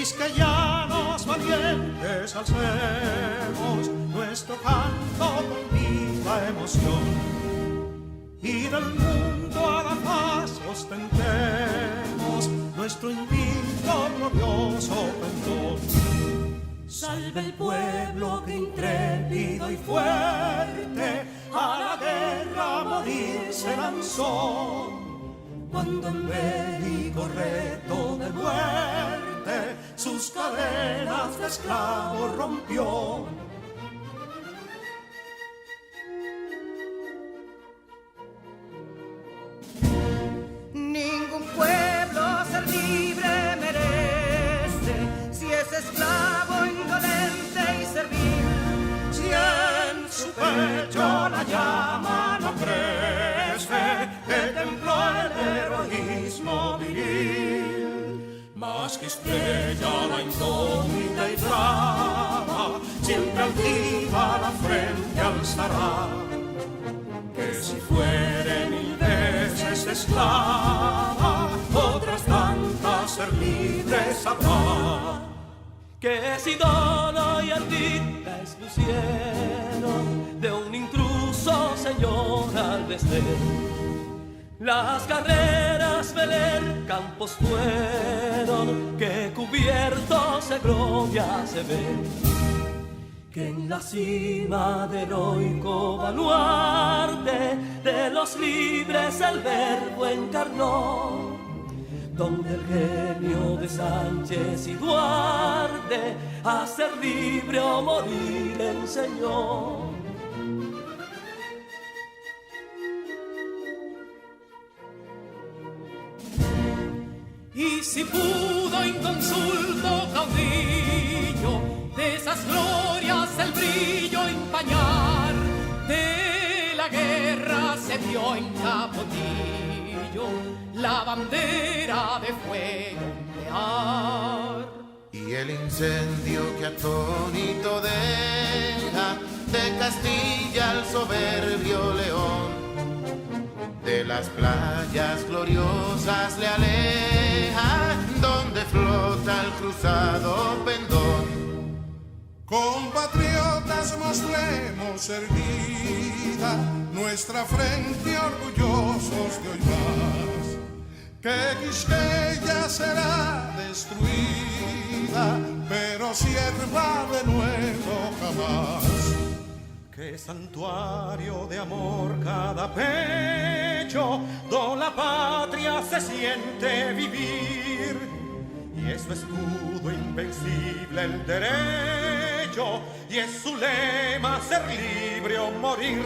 quisqueyanos valientes alcemos nuestro canto con viva emoción, y del mundo a la paz ostentemos nuestro invicto glorioso pendón. Salve el pueblo que intrépido y fuerte a la guerra a morir se lanzó, cuando en bélico reto de muerte sus cadenas de esclavos rompió. Ningún pueblo ser libre merece si es esclavo, indolente y servil. Si en su pecho la llama no crece, que templó el heroísmo viril, más que estrella la incógnita y brava, siempre altiva la frente alzará, que si fuere mil veces esclava, otras tantas ser libres habrá. Que si Dono y Ardita expusieron de un intruso señor al desdén, las carreras veler campos fueron que cubiertos de gloria se ven, que en la cima del heroico baluarte de los libres el verbo encarnó, donde el genio de Sánchez y Duarte a ser libre o morir enseñó. Y si pudo inconsulto caudillo de esas glorias el brillo empañar, de la guerra se vio en Capotillo la bandera de fuego ondear. Y el incendio que atónito deja de Castilla al soberbio león, de las playas gloriosas le aleja, donde flota el cruzado pendón. Compatriotas, mostremos erguida nuestra frente orgullosos de hoy más, que Quisqueya será destruida, pero sierva de nuevo jamás. Que santuario de amor cada pecho, donde la patria se siente vivir, y es su escudo invencible el derecho, y es su lema ser libre o morir.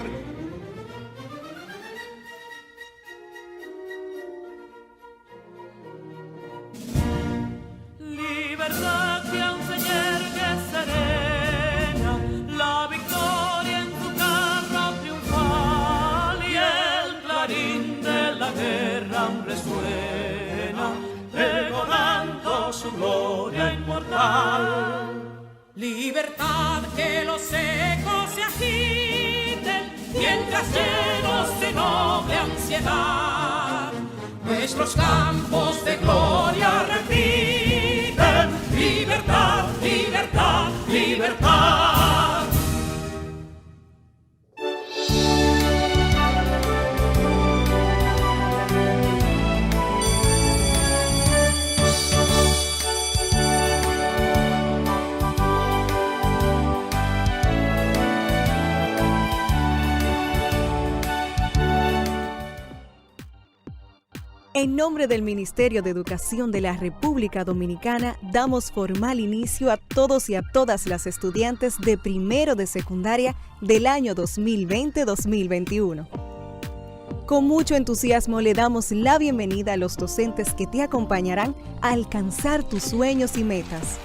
Libertad que aún se yergue serena, la victoria en su carro triunfal, y el clarín de la guerra resuena, pregonando su gloria inmortal. Libertad, que los ecos se agiten mientras llenos de noble ansiedad nuestros campos de gloria repiten. Libertad, libertad, libertad. En nombre del Ministerio de Educación de la República Dominicana, damos formal inicio a todos y a todas las estudiantes de primero de secundaria del año 2020-2021. Con mucho entusiasmo le damos la bienvenida a los docentes que te acompañarán a alcanzar tus sueños y metas.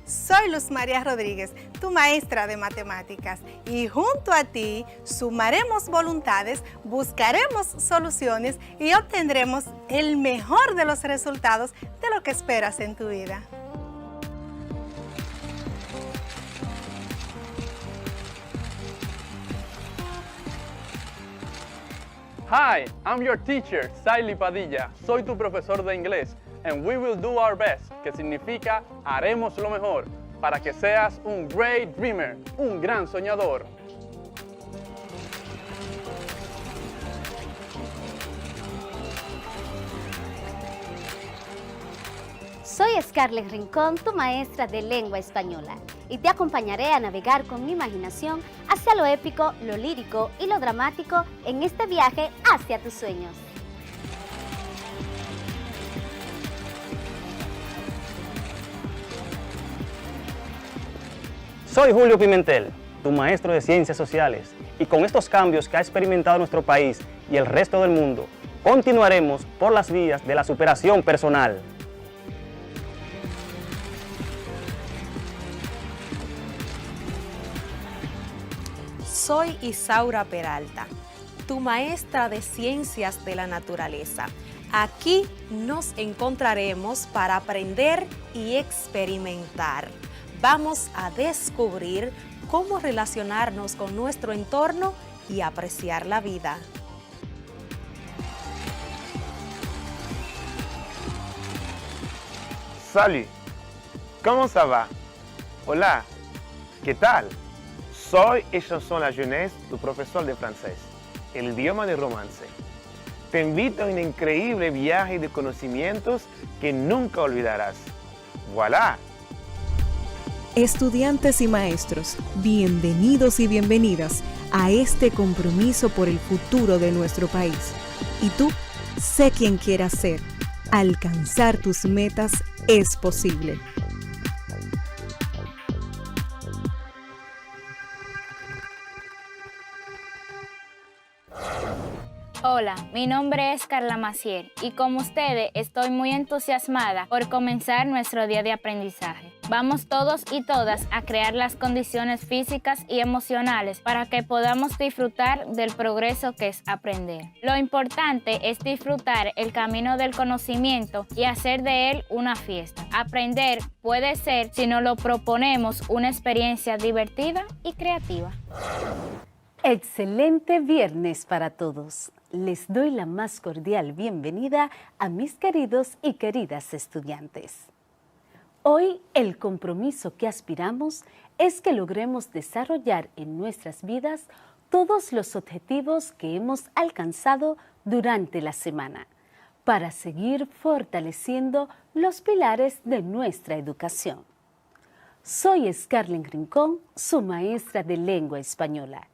Soy Luz María Rodríguez, tu maestra de matemáticas, y junto a ti sumaremos voluntades, buscaremos soluciones y obtendremos el mejor de los resultados de lo que esperas en tu vida. Hi, I'm your teacher, Saily Padilla. Soy tu profesor de inglés. And we will do our best, que significa haremos lo mejor, para que seas un great dreamer, un gran soñador. Soy Scarlett Rincón, tu maestra de lengua española, y te acompañaré a navegar con mi imaginación hacia lo épico, lo lírico y lo dramático en este viaje hacia tus sueños. Soy Julio Pimentel, tu maestro de Ciencias Sociales, y con estos cambios que ha experimentado nuestro país y el resto del mundo, continuaremos por las vías de la superación personal. Soy Isaura Peralta, tu maestra de Ciencias de la Naturaleza. Aquí nos encontraremos para aprender y experimentar. Vamos a descubrir cómo relacionarnos con nuestro entorno y apreciar la vida. Salut, ¿cómo ça va? Hola, ¿qué tal? Soy et Chanson La Jeunesse, tu profesor de francés, el idioma de romance. Te invito a un increíble viaje de conocimientos que nunca olvidarás. ¡Voilà! Estudiantes y maestros, bienvenidos y bienvenidas a este compromiso por el futuro de nuestro país. Y tú, sé quien quieras ser. Alcanzar tus metas es posible. Hola, mi nombre es Carla Macier y como ustedes estoy muy entusiasmada por comenzar nuestro día de aprendizaje. Vamos todos y todas a crear las condiciones físicas y emocionales para que podamos disfrutar del progreso que es aprender. Lo importante es disfrutar el camino del conocimiento y hacer de él una fiesta. Aprender puede ser, si nos lo proponemos, una experiencia divertida y creativa. Excelente viernes para todos. Les doy la más cordial bienvenida a mis queridos y queridas estudiantes. Hoy el compromiso que aspiramos es que logremos desarrollar en nuestras vidas todos los objetivos que hemos alcanzado durante la semana para seguir fortaleciendo los pilares de nuestra educación. Soy Scarlett Rincón, su maestra de lengua española.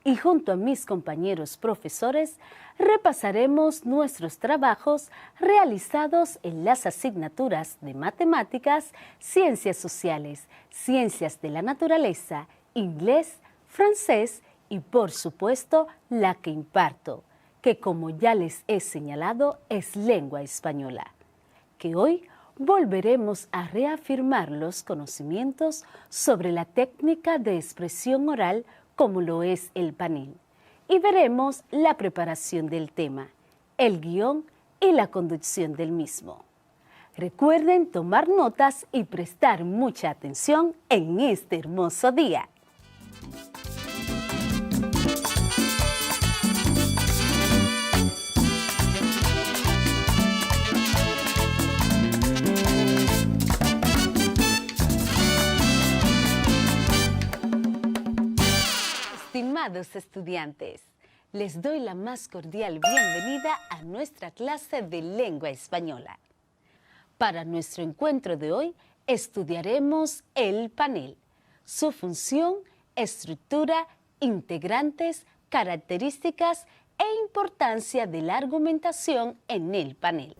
Y junto a mis compañeros profesores repasaremos nuestros trabajos realizados en las asignaturas de matemáticas, ciencias sociales, ciencias de la naturaleza, inglés, francés y por supuesto la que imparto, que como ya les he señalado es lengua española, que hoy volveremos a reafirmar los conocimientos sobre la técnica de expresión oral como lo es el panel, y veremos la preparación del tema, el guión y la conducción del mismo. Recuerden tomar notas y prestar mucha atención en este hermoso día. Estimados estudiantes, les doy la más cordial bienvenida a nuestra clase de lengua española. Para nuestro encuentro de hoy estudiaremos el panel, su función, estructura, integrantes, características e importancia de la argumentación en el panel.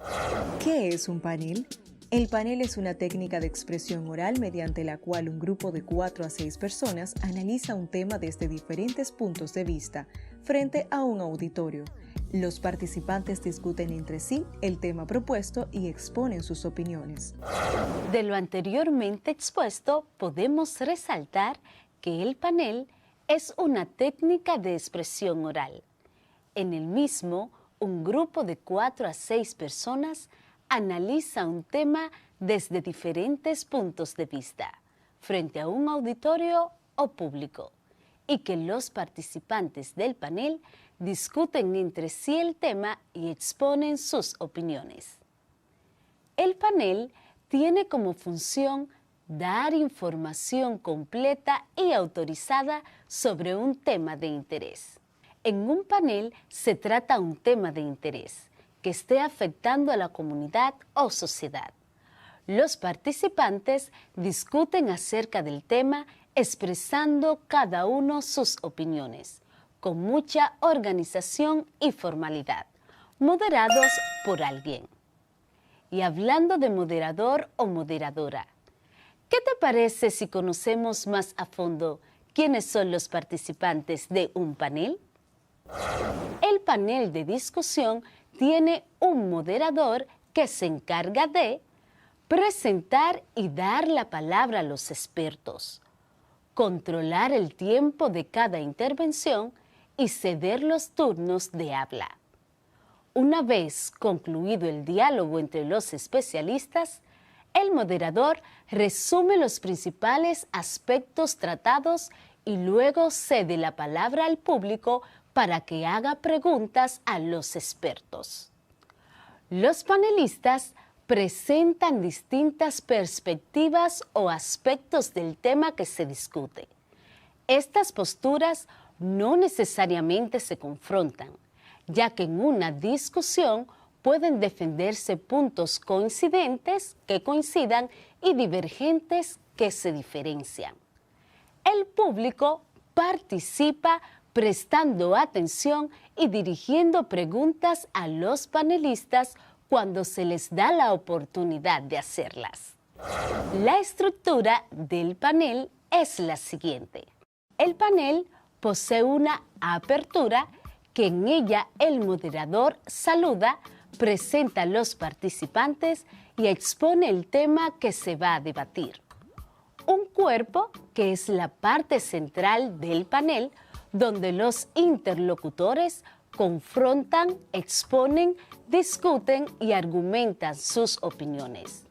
¿Qué es un panel? El panel es una técnica de expresión oral mediante la cual un grupo de 4 a 6 personas analiza un tema desde diferentes puntos de vista frente a un auditorio. Los participantes discuten entre sí el tema propuesto y exponen sus opiniones. De lo anteriormente expuesto, podemos resaltar que el panel es una técnica de expresión oral. En el mismo, un grupo de 4 a 6 personas analiza un tema desde diferentes puntos de vista, frente a un auditorio o público, y que los participantes del panel discuten entre sí el tema y exponen sus opiniones. El panel tiene como función dar información completa y autorizada sobre un tema de interés. En un panel se trata un tema de interés que esté afectando a la comunidad o sociedad. Los participantes discuten acerca del tema expresando cada uno sus opiniones, con mucha organización y formalidad, moderados por alguien. Y hablando de moderador o moderadora, ¿qué te parece si conocemos más a fondo quiénes son los participantes de un panel? El panel de discusión tiene un moderador que se encarga de presentar y dar la palabra a los expertos, controlar el tiempo de cada intervención y ceder los turnos de habla. Una vez concluido el diálogo entre los especialistas, el moderador resume los principales aspectos tratados y luego cede la palabra al público para que haga preguntas a los expertos. Los panelistas presentan distintas perspectivas o aspectos del tema que se discute. Estas posturas no necesariamente se confrontan, ya que en una discusión pueden defenderse puntos coincidentes que coincidan y divergentes que se diferencian. El público participa prestando atención y dirigiendo preguntas a los panelistas cuando se les da la oportunidad de hacerlas. La estructura del panel es la siguiente. El panel posee una apertura que en ella el moderador saluda, presenta a los participantes y expone el tema que se va a debatir. Un cuerpo que es la parte central del panel donde los interlocutores confrontan, exponen, discuten y argumentan sus opiniones.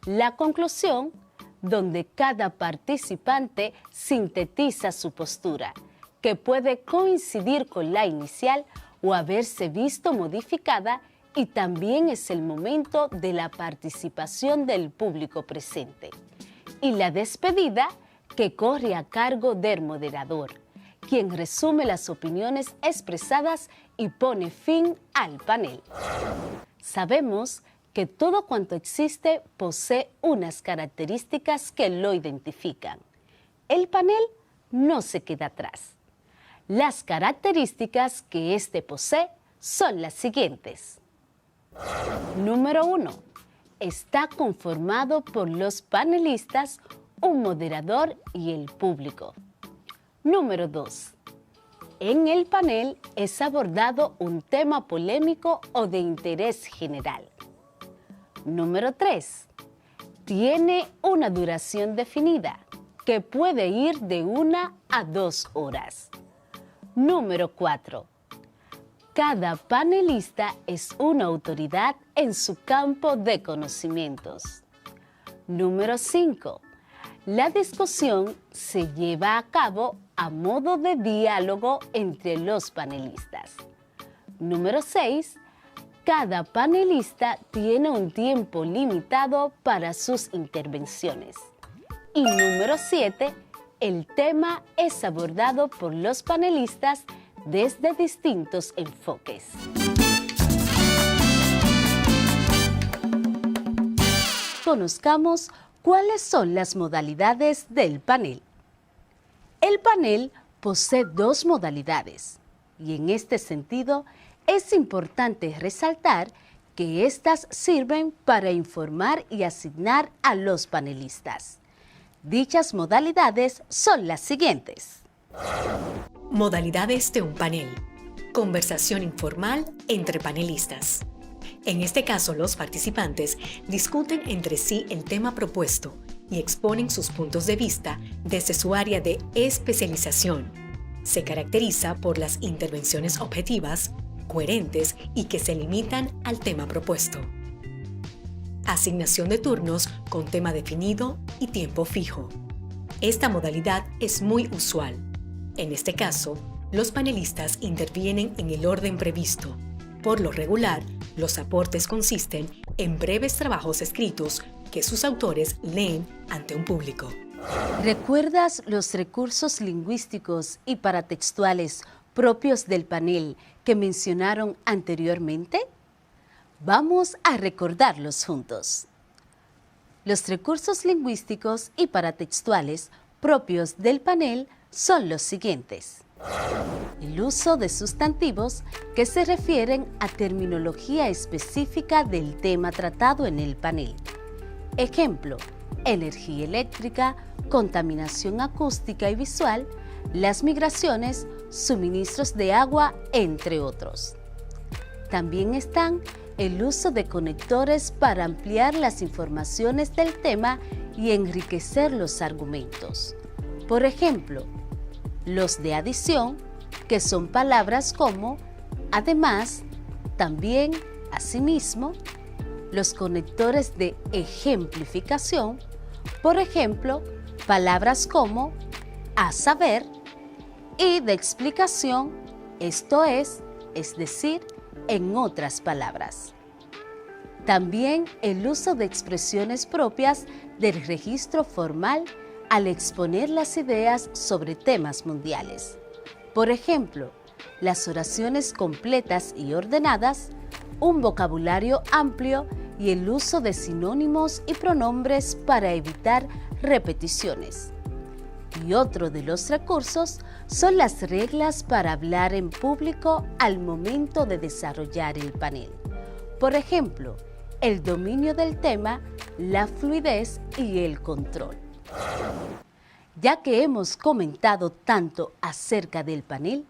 La conclusión, donde cada participante sintetiza su postura, que puede coincidir con la inicial o haberse visto modificada, y también es el momento de la participación del público presente. Y la despedida, que corre a cargo del moderador, quien resume las opiniones expresadas y pone fin al panel. Sabemos que todo cuanto existe posee unas características que lo identifican. El panel no se queda atrás. Las características que éste posee son las siguientes. Número 1. Está conformado por los panelistas, un moderador y el público. Número 2. En el panel es abordado un tema polémico o de interés general. Número 3. Tiene una duración definida, que puede ir de 1 a 2 horas. Número 4. Cada panelista es una autoridad en su campo de conocimientos. Número 5. La discusión se lleva a cabo a modo de diálogo entre los panelistas. Número 6. Cada panelista tiene un tiempo limitado para sus intervenciones. Y número 7. El tema es abordado por los panelistas desde distintos enfoques. Conozcamos cuáles son las modalidades del panel. El panel posee 2 modalidades y en este sentido es importante resaltar que éstas sirven para informar y asignar a los panelistas. Dichas modalidades son las siguientes. Modalidades de un panel. Conversación informal entre panelistas. En este caso, los participantes discuten entre sí el tema propuesto y exponen sus puntos de vista desde su área de especialización. Se caracteriza por las intervenciones objetivas, coherentes y que se limitan al tema propuesto. Asignación de turnos con tema definido y tiempo fijo. Esta modalidad es muy usual. En este caso, Los panelistas intervienen en el orden previsto. Por lo regular, los aportes consisten en breves trabajos escritos que sus autores leen ante un público. ¿Recuerdas los recursos lingüísticos y paratextuales propios del panel que mencionaron anteriormente? Vamos a recordarlos juntos. Los recursos lingüísticos y paratextuales propios del panel son los siguientes. El uso de sustantivos que se refieren a terminología específica del tema tratado en el panel. Ejemplo, energía eléctrica, contaminación acústica y visual, las migraciones, suministros de agua, entre otros. También están el uso de conectores para ampliar las informaciones del tema y enriquecer los argumentos. Por ejemplo, los de adición, que son palabras como además, también, asimismo. Los conectores de ejemplificación, por ejemplo, palabras como a saber, y de explicación, esto es decir, en otras palabras. También el uso de expresiones propias del registro formal al exponer las ideas sobre temas mundiales. Por ejemplo, las oraciones completas y ordenadas, un vocabulario amplio y el uso de sinónimos y pronombres para evitar repeticiones. Y otro de los recursos son las reglas para hablar en público al momento de desarrollar el panel. Por ejemplo, el dominio del tema, la fluidez y el control. Ya que hemos comentado tanto acerca del panel,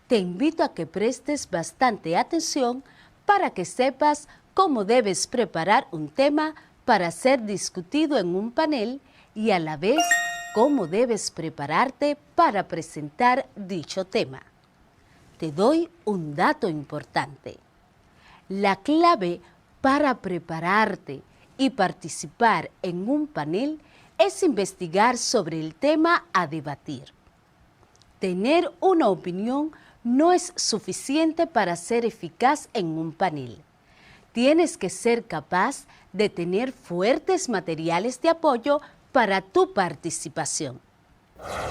te invito a que prestes bastante atención para que sepas cómo debes preparar un tema para ser discutido en un panel y a la vez cómo debes prepararte para presentar dicho tema. Te doy un dato importante. La clave para prepararte y participar en un panel es investigar sobre el tema a debatir. Tener una opinión no es suficiente para ser eficaz en un panel. Tienes que ser capaz de tener fuertes materiales de apoyo para tu participación.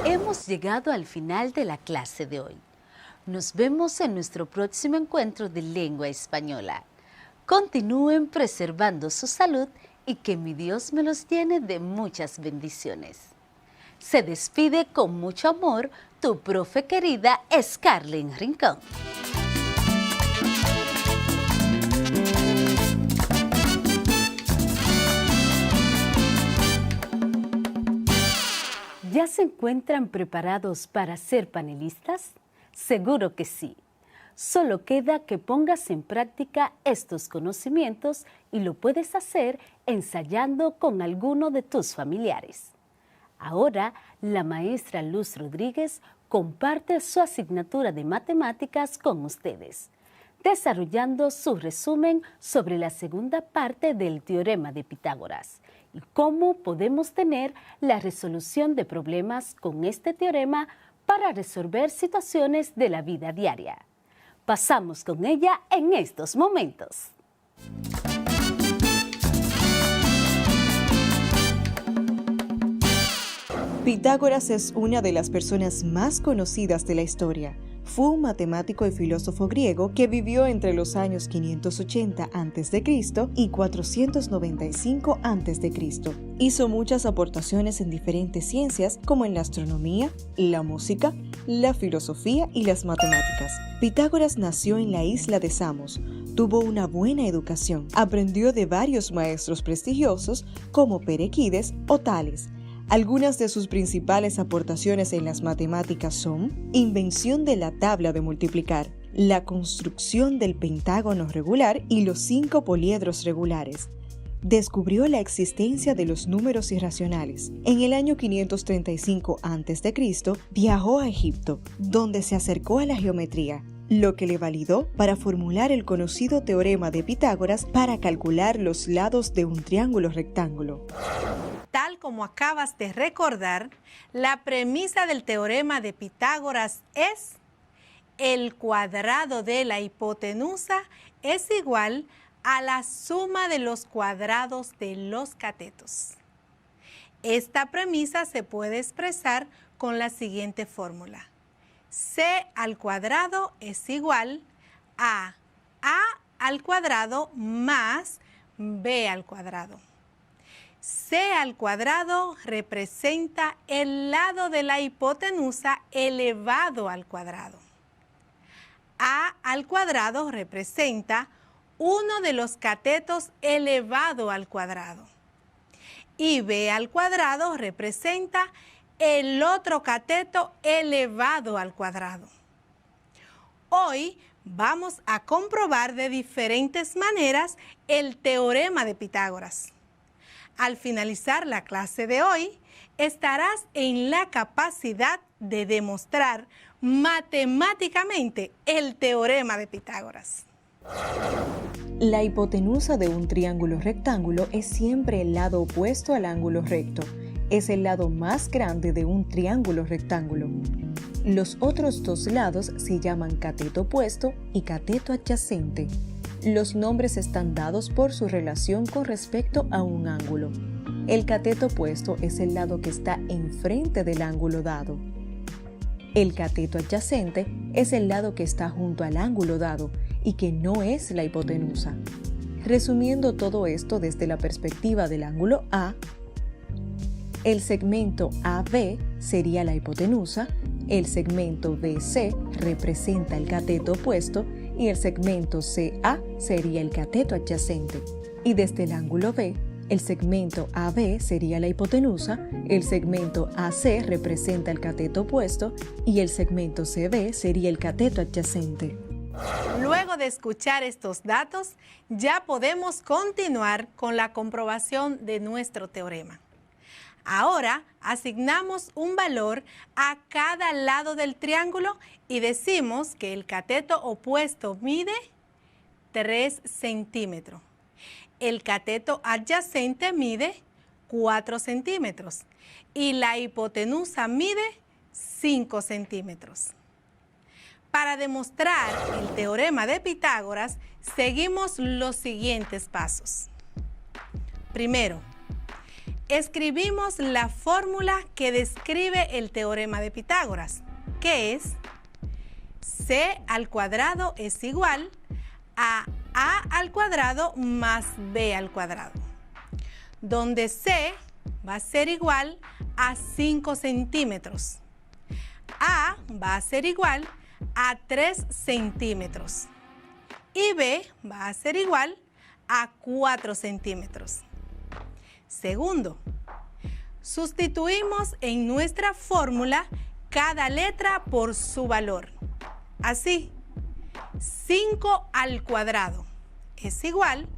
Hemos llegado al final de la clase de hoy. Nos vemos en nuestro próximo encuentro de lengua española. Continúen preservando su salud y que mi Dios me los llene de muchas bendiciones. Se despide con mucho amor tu profe querida Scarlett Rincón. ¿Ya se encuentran preparados para ser panelistas? Seguro que sí. Solo queda que pongas en práctica estos conocimientos y lo puedes hacer ensayando con alguno de tus familiares. Ahora, la maestra Luz Rodríguez comparte su asignatura de matemáticas con ustedes, desarrollando su resumen sobre la segunda parte del teorema de Pitágoras y cómo podemos tener la resolución de problemas con este teorema para resolver situaciones de la vida diaria. Pasamos con ella en estos momentos. Pitágoras es una de las personas más conocidas de la historia. Fue un matemático y filósofo griego que vivió entre los años 580 a.C. y 495 a.C. Hizo muchas aportaciones en diferentes ciencias como en la astronomía, la música, la filosofía y las matemáticas. Pitágoras nació en la isla de Samos. Tuvo una buena educación. Aprendió de varios maestros prestigiosos como Perequides o Tales. Algunas de sus principales aportaciones en las matemáticas son invención de la tabla de multiplicar, la construcción del pentágono regular y los 5 poliedros regulares. Descubrió la existencia de los números irracionales. En el año 535 a.C. viajó a Egipto, donde se acercó a la geometría, lo que le validó para formular el conocido teorema de Pitágoras para calcular los lados de un triángulo rectángulo. Tal como acabas de recordar, la premisa del teorema de Pitágoras es el cuadrado de la hipotenusa es igual a la suma de los cuadrados de los catetos. Esta premisa se puede expresar con la siguiente fórmula. C al cuadrado es igual a al cuadrado más B al cuadrado. C al cuadrado representa el lado de la hipotenusa elevado al cuadrado. A al cuadrado representa uno de los catetos elevado al cuadrado. Y B al cuadrado representa el otro cateto elevado al cuadrado. Hoy vamos a comprobar de diferentes maneras el teorema de Pitágoras. Al finalizar la clase de hoy, estarás en la capacidad de demostrar matemáticamente el teorema de Pitágoras. La hipotenusa de un triángulo rectángulo es siempre el lado opuesto al ángulo recto. Es el lado más grande de un triángulo rectángulo. Los otros dos lados se llaman cateto opuesto y cateto adyacente. Los nombres están dados por su relación con respecto a un ángulo. El cateto opuesto es el lado que está enfrente del ángulo dado. El cateto adyacente es el lado que está junto al ángulo dado y que no es la hipotenusa. Resumiendo todo esto desde la perspectiva del ángulo A, el segmento AB sería la hipotenusa, el segmento BC representa el cateto opuesto y el segmento CA sería el cateto adyacente. Y desde el ángulo B, el segmento AB sería la hipotenusa, el segmento AC representa el cateto opuesto y el segmento CB sería el cateto adyacente. Luego de escuchar estos datos, ya podemos continuar con la comprobación de nuestro teorema. Ahora asignamos un valor a cada lado del triángulo y decimos que el cateto opuesto mide 3 centímetros. El cateto adyacente mide 4 centímetros y la hipotenusa mide 5 centímetros. Para demostrar el teorema de Pitágoras, seguimos los siguientes pasos. Primero, escribimos la fórmula que describe el teorema de Pitágoras, que es C al cuadrado es igual a al cuadrado más B al cuadrado, donde C va a ser igual a 5 centímetros, A va a ser igual a 3 centímetros y B va a ser igual a 4 centímetros. Segundo, sustituimos en nuestra fórmula cada letra por su valor. Así, 5 al cuadrado es igual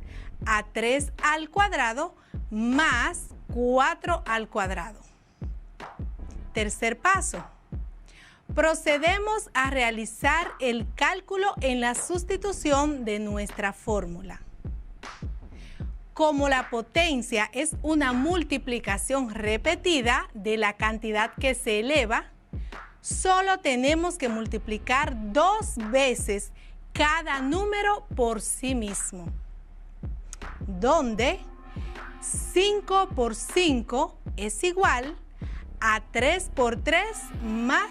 a 3 al cuadrado más 4 al cuadrado. Tercer paso, procedemos a realizar el cálculo en la sustitución de nuestra fórmula. Como la potencia es una multiplicación repetida de la cantidad que se eleva, solo tenemos que multiplicar 2 veces cada número por sí mismo, donde 5 por 5 es igual a 3 por 3 más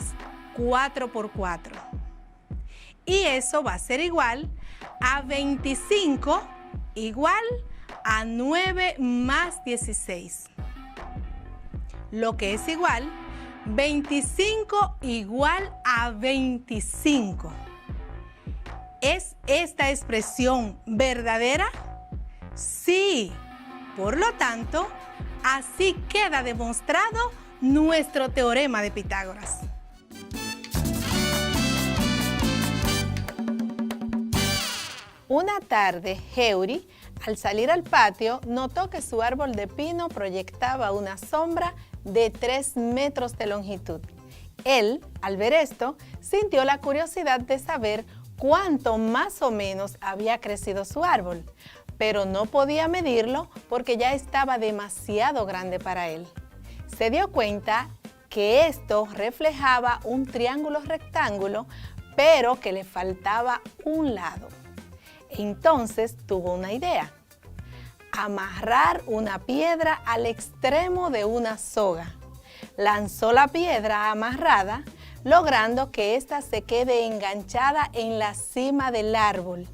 4 por 4. Y eso va a ser igual a 25 igual a 9 más 16. Lo que es igual, 25 igual a 25. ¿Es esta expresión verdadera? Sí. Por lo tanto, así queda demostrado nuestro teorema de Pitágoras. Una tarde, Heuri, al salir al patio, notó que su árbol de pino proyectaba una sombra de 3 metros de longitud. Él, al ver esto, sintió la curiosidad de saber cuánto más o menos había crecido su árbol, pero no podía medirlo porque ya estaba demasiado grande para él. Se dio cuenta que esto reflejaba un triángulo rectángulo, pero que le faltaba un lado. Entonces tuvo una idea: amarrar una piedra al extremo de una soga. Lanzó la piedra amarrada, logrando que ésta se quede enganchada en la cima del árbol.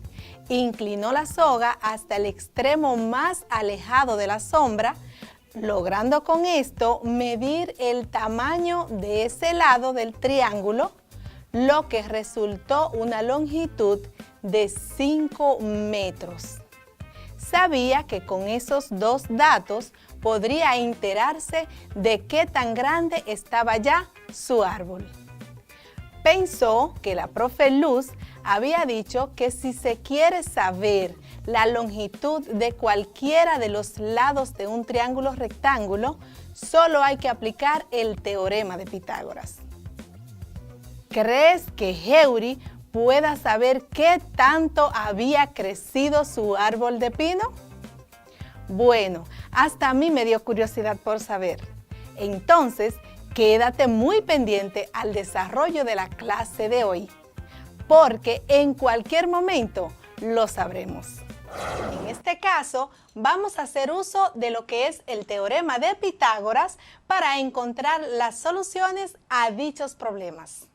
Inclinó la soga hasta el extremo más alejado de la sombra, logrando con esto medir el tamaño de ese lado del triángulo, lo que resultó una longitud de 5 metros. Sabía que con esos dos datos podría enterarse de qué tan grande estaba ya su árbol. Pensó que la profe Luz había dicho que si se quiere saber la longitud de cualquiera de los lados de un triángulo rectángulo, solo hay que aplicar el teorema de Pitágoras. ¿Crees que Heuri pueda saber qué tanto había crecido su árbol de pino? Bueno, hasta a mí me dio curiosidad por saber. Entonces, quédate muy pendiente al desarrollo de la clase de hoy, porque en cualquier momento lo sabremos. En este caso, vamos a hacer uso de lo que es el teorema de Pitágoras para encontrar las soluciones a dichos problemas.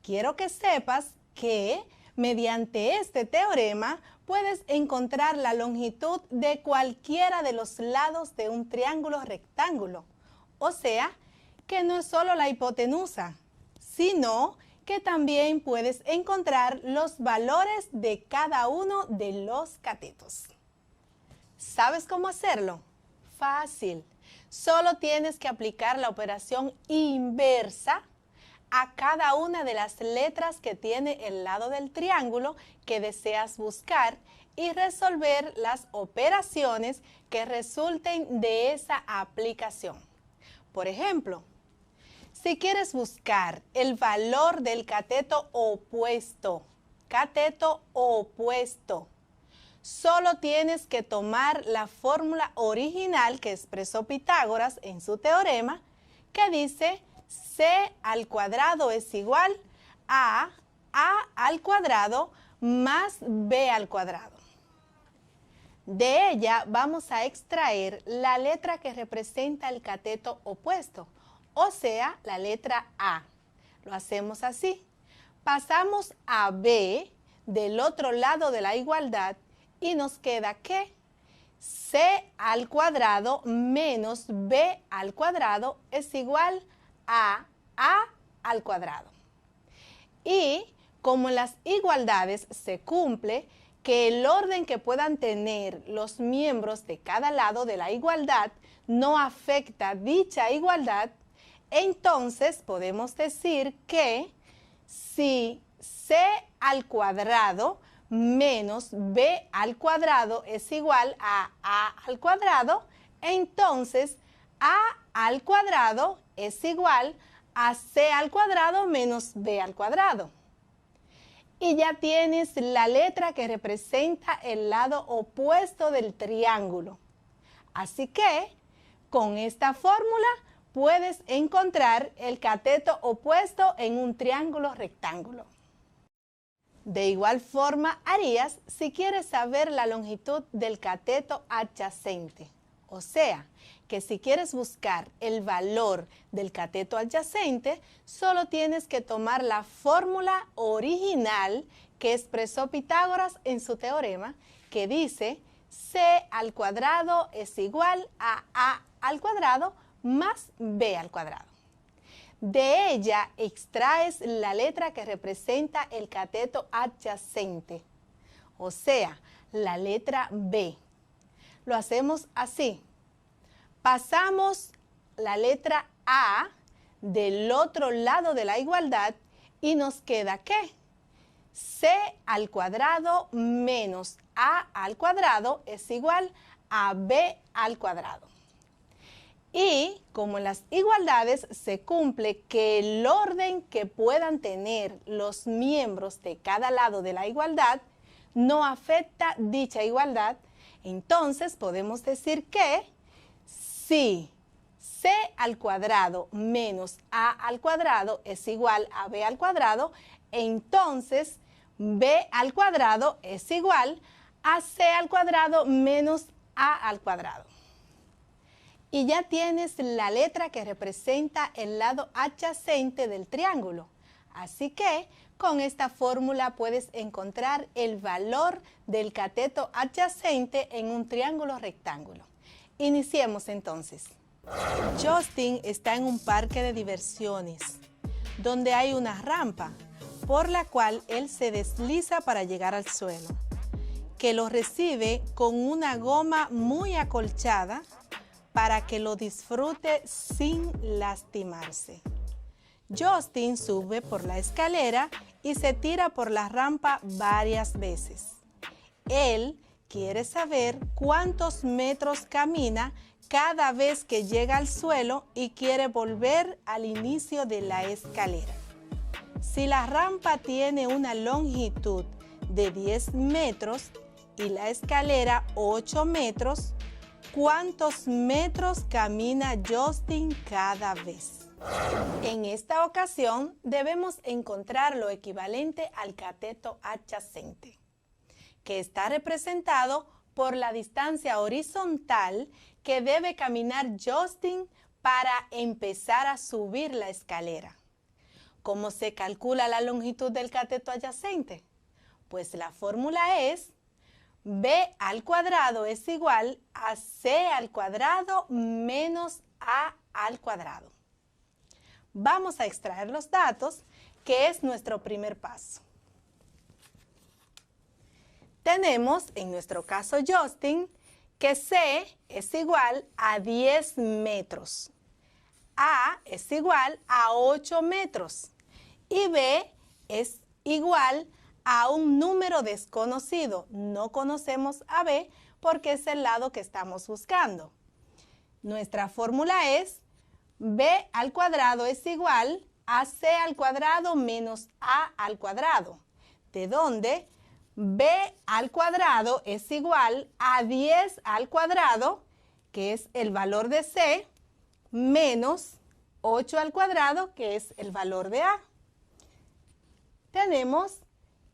Quiero que sepas que mediante este teorema puedes encontrar la longitud de cualquiera de los lados de un triángulo rectángulo. O sea, que no es solo la hipotenusa, sino que también puedes encontrar los valores de cada uno de los catetos. ¿Sabes cómo hacerlo? Fácil. Solo tienes que aplicar la operación inversa a cada una de las letras que tiene el lado del triángulo que deseas buscar y resolver las operaciones que resulten de esa aplicación. Por ejemplo, si quieres buscar el valor del cateto opuesto, solo tienes que tomar la fórmula original que expresó Pitágoras en su teorema, que dice c al cuadrado es igual a al cuadrado más b al cuadrado. De ella vamos a extraer la letra que representa el cateto opuesto, o sea, la letra A. Lo hacemos así. Pasamos a B del otro lado de la igualdad y nos queda que c al cuadrado menos b al cuadrado es igual a al cuadrado. Y como en las igualdades se cumple que el orden que puedan tener los miembros de cada lado de la igualdad no afecta dicha igualdad, entonces podemos decir que si c al cuadrado menos b al cuadrado es igual a al cuadrado, entonces a al cuadrado es igual a c al cuadrado menos b al cuadrado. Y ya tienes la letra que representa el lado opuesto del triángulo. Así que, con esta fórmula, puedes encontrar el cateto opuesto en un triángulo rectángulo. De igual forma harías si quieres saber la longitud del cateto adyacente. O sea, que si quieres buscar el valor del cateto adyacente, solo tienes que tomar la fórmula original que expresó Pitágoras en su teorema, que dice c al cuadrado es igual a al cuadrado más b al cuadrado. De ella extraes la letra que representa el cateto adyacente, o sea, la letra B. Lo hacemos así. Pasamos la letra A del otro lado de la igualdad y nos queda ¿qué? C al cuadrado menos A al cuadrado es igual a B al cuadrado. Y como en las igualdades se cumple que el orden que puedan tener los miembros de cada lado de la igualdad no afecta dicha igualdad, entonces podemos decir que si c al cuadrado menos a al cuadrado es igual a b al cuadrado, Entonces, b al cuadrado es igual a c al cuadrado menos a al cuadrado. Y ya tienes la letra que representa el lado adyacente del triángulo. Así que con esta fórmula puedes encontrar el valor del cateto adyacente en un triángulo rectángulo. Iniciemos entonces. Justin está en un parque de diversiones donde hay una rampa por la cual él se desliza para llegar al suelo, que lo recibe con una goma muy acolchada para que lo disfrute sin lastimarse. Justin sube por la escalera y se tira por la rampa varias veces. Él quiere saber cuántos metros camina cada vez que llega al suelo y quiere volver al inicio de la escalera. Si la rampa tiene una longitud de 10 metros y la escalera 8 metros, ¿cuántos metros camina Justin cada vez? En esta ocasión debemos encontrar lo equivalente al cateto adyacente, que está representado por la distancia horizontal que debe caminar Justin para empezar a subir la escalera. ¿Cómo se calcula la longitud del cateto adyacente? Pues la fórmula es b al cuadrado es igual a c al cuadrado menos a al cuadrado. Vamos a extraer los datos, que es nuestro primer paso. Tenemos, en nuestro caso Justin, que c es igual a 10 metros, a es igual a 8 metros y b es igual a un número desconocido. No conocemos a b porque es el lado que estamos buscando. Nuestra fórmula es b al cuadrado es igual a c al cuadrado menos a al cuadrado, de donde b al cuadrado es igual a 10 al cuadrado, que es el valor de c, menos 8 al cuadrado, que es el valor de a. Tenemos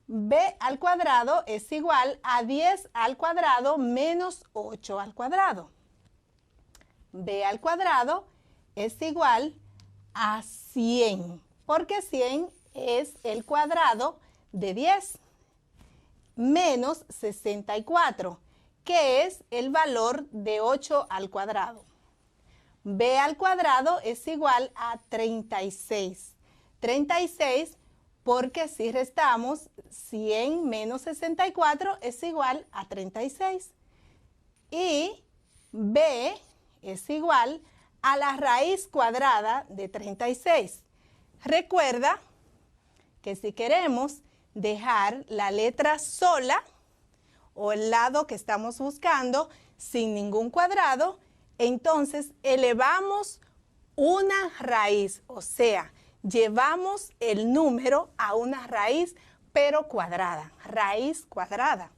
b al cuadrado es igual a 10 al cuadrado menos 8 al cuadrado. B al cuadrado es igual a 100, porque 100 es el cuadrado de 10, menos 64, que es el valor de 8 al cuadrado. B al cuadrado es igual a 36. 36 porque si restamos 100 menos 64 es igual a 36. Y b es igual a la raíz cuadrada de 36. Recuerda que si queremos dejar la letra sola o el lado que estamos buscando sin ningún cuadrado, entonces elevamos una raíz, o sea, llevamos el número a una raíz pero cuadrada, raíz cuadrada.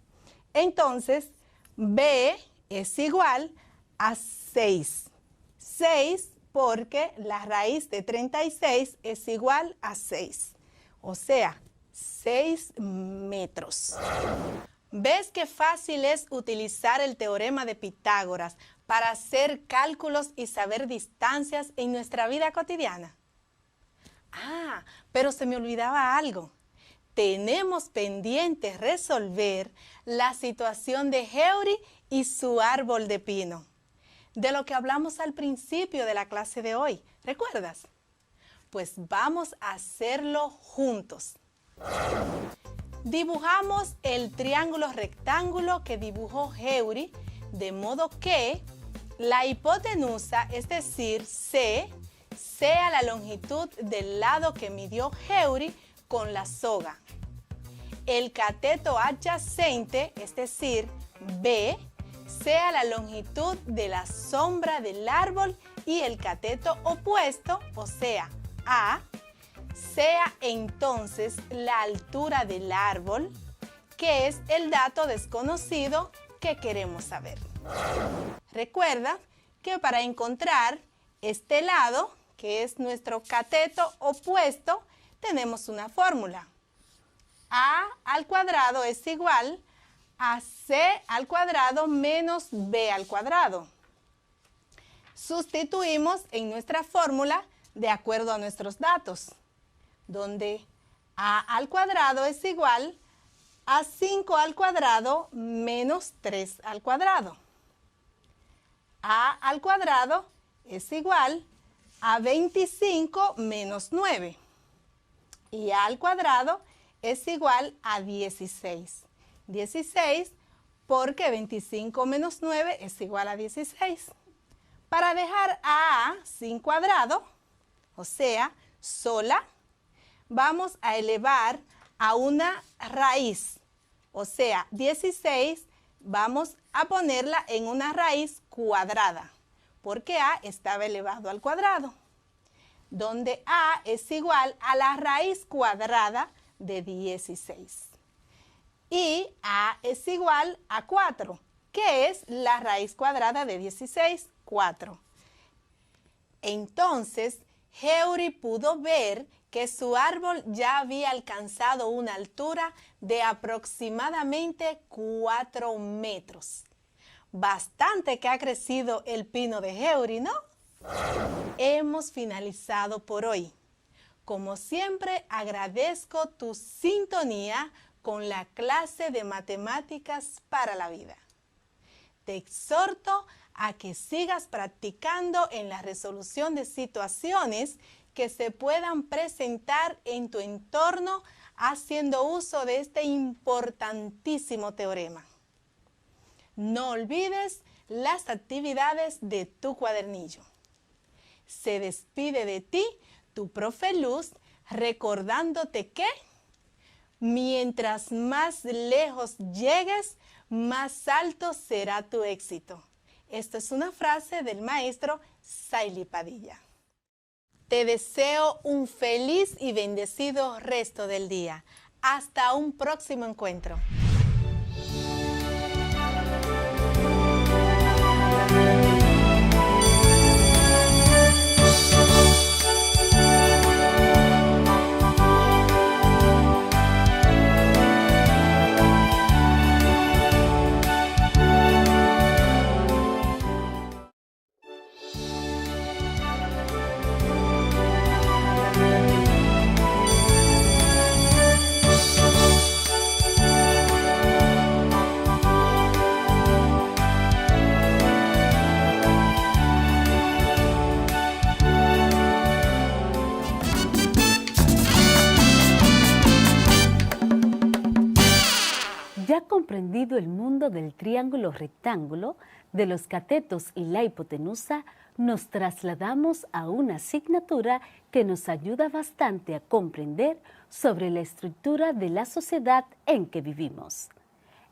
Entonces, b es igual a 6. 6 porque la raíz de 36 es igual a 6, o sea, 6 metros. ¿Ves qué fácil es utilizar el teorema de Pitágoras para hacer cálculos y saber distancias en nuestra vida cotidiana? Ah, pero se me olvidaba algo. Tenemos pendiente resolver la situación de Heury y su árbol de pino, de lo que hablamos al principio de la clase de hoy. ¿Recuerdas? Pues vamos a hacerlo juntos. Dibujamos el triángulo rectángulo que dibujó Heury, de modo que la hipotenusa, es decir, C, sea la longitud del lado que midió Heury con la soga. El cateto adyacente, es decir, B, sea la longitud de la sombra del árbol y el cateto opuesto, o sea, A, sea entonces la altura del árbol, que es el dato desconocido que queremos saber. Recuerda que para encontrar este lado, que es nuestro cateto opuesto, tenemos una fórmula. A al cuadrado es igual a C al cuadrado menos B al cuadrado. Sustituimos en nuestra fórmula de acuerdo a nuestros datos, donde A al cuadrado es igual a 5 al cuadrado menos 3 al cuadrado. A al cuadrado es igual a 25 menos 9. Y A al cuadrado es igual a 16. 16 porque 25 menos 9 es igual a 16. Para dejar a A sin cuadrado, o sea, sola, vamos a elevar a una raíz, o sea, 16, vamos a ponerla en una raíz cuadrada, porque A estaba elevado al cuadrado, donde A es igual a la raíz cuadrada de 16. Y A es igual a 4. ¿Qué es la raíz cuadrada de 16? 4. Entonces, Heuri pudo ver que su árbol ya había alcanzado una altura de aproximadamente 4 metros. Bastante que ha crecido el pino de Heuri, ¿no? Hemos finalizado por hoy. Como siempre, agradezco tu sintonía con la clase de matemáticas para la vida. Te exhorto a que sigas practicando en la resolución de situaciones que se puedan presentar en tu entorno haciendo uso de este importantísimo teorema. No olvides las actividades de tu cuadernillo. Se despide de ti tu profe Luz, recordándote que mientras más lejos llegues, más alto será tu éxito. Esta es una frase del maestro Saily Padilla. Te deseo un feliz y bendecido resto del día. Hasta un próximo encuentro. Ya comprendido el mundo del triángulo rectángulo, de los catetos y la hipotenusa, nos trasladamos a una asignatura que nos ayuda bastante a comprender sobre la estructura de la sociedad en que vivimos.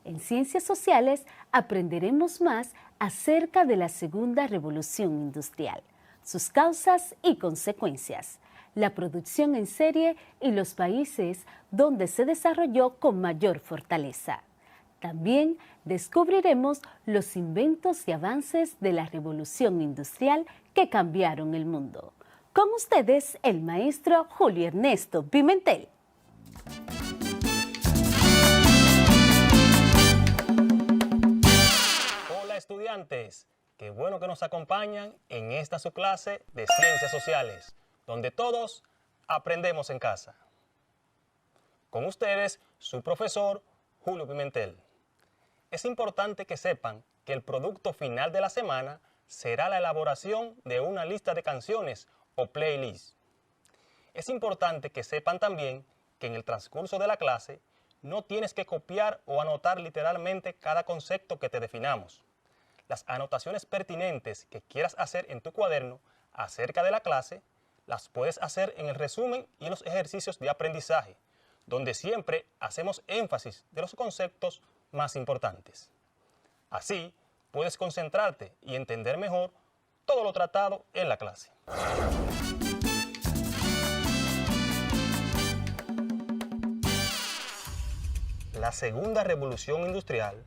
En Ciencias Sociales aprenderemos más acerca de la Segunda Revolución Industrial, sus causas y consecuencias, la producción en serie y los países donde se desarrolló con mayor fortaleza. También descubriremos los inventos y avances de la Revolución Industrial que cambiaron el mundo. Con ustedes, el maestro Julio Ernesto Pimentel. Hola estudiantes, qué bueno que nos acompañan en esta su clase de Ciencias Sociales, donde todos aprendemos en casa. Con ustedes, su profesor Julio Pimentel. Es importante que sepan que el producto final de la semana será la elaboración de una lista de canciones o playlist. Es importante que sepan también que en el transcurso de la clase no tienes que copiar o anotar literalmente cada concepto que te definamos. Las anotaciones pertinentes que quieras hacer en tu cuaderno acerca de la clase las puedes hacer en el resumen y en los ejercicios de aprendizaje, donde siempre hacemos énfasis de los conceptos más importantes. Así, puedes concentrarte y entender mejor todo lo tratado en la clase. La Segunda Revolución Industrial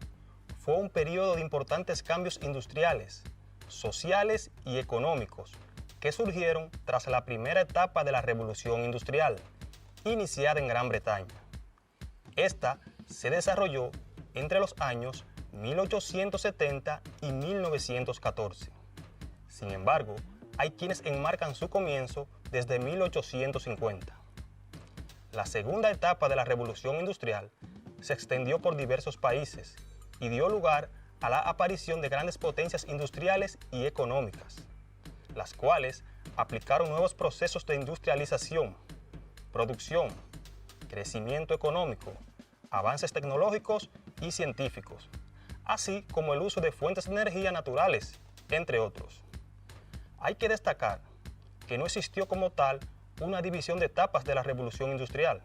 fue un periodo de importantes cambios industriales, sociales y económicos que surgieron tras la primera etapa de la Revolución Industrial, iniciada en Gran Bretaña. Esta se desarrolló entre los años 1870 y 1914. Sin embargo, hay quienes enmarcan su comienzo desde 1850. La segunda etapa de la Revolución Industrial se extendió por diversos países y dio lugar a la aparición de grandes potencias industriales y económicas, las cuales aplicaron nuevos procesos de industrialización, producción, crecimiento económico, avances tecnológicos y científicos, así como el uso de fuentes de energía naturales, entre otros. Hay que destacar que no existió como tal una división de etapas de la Revolución Industrial,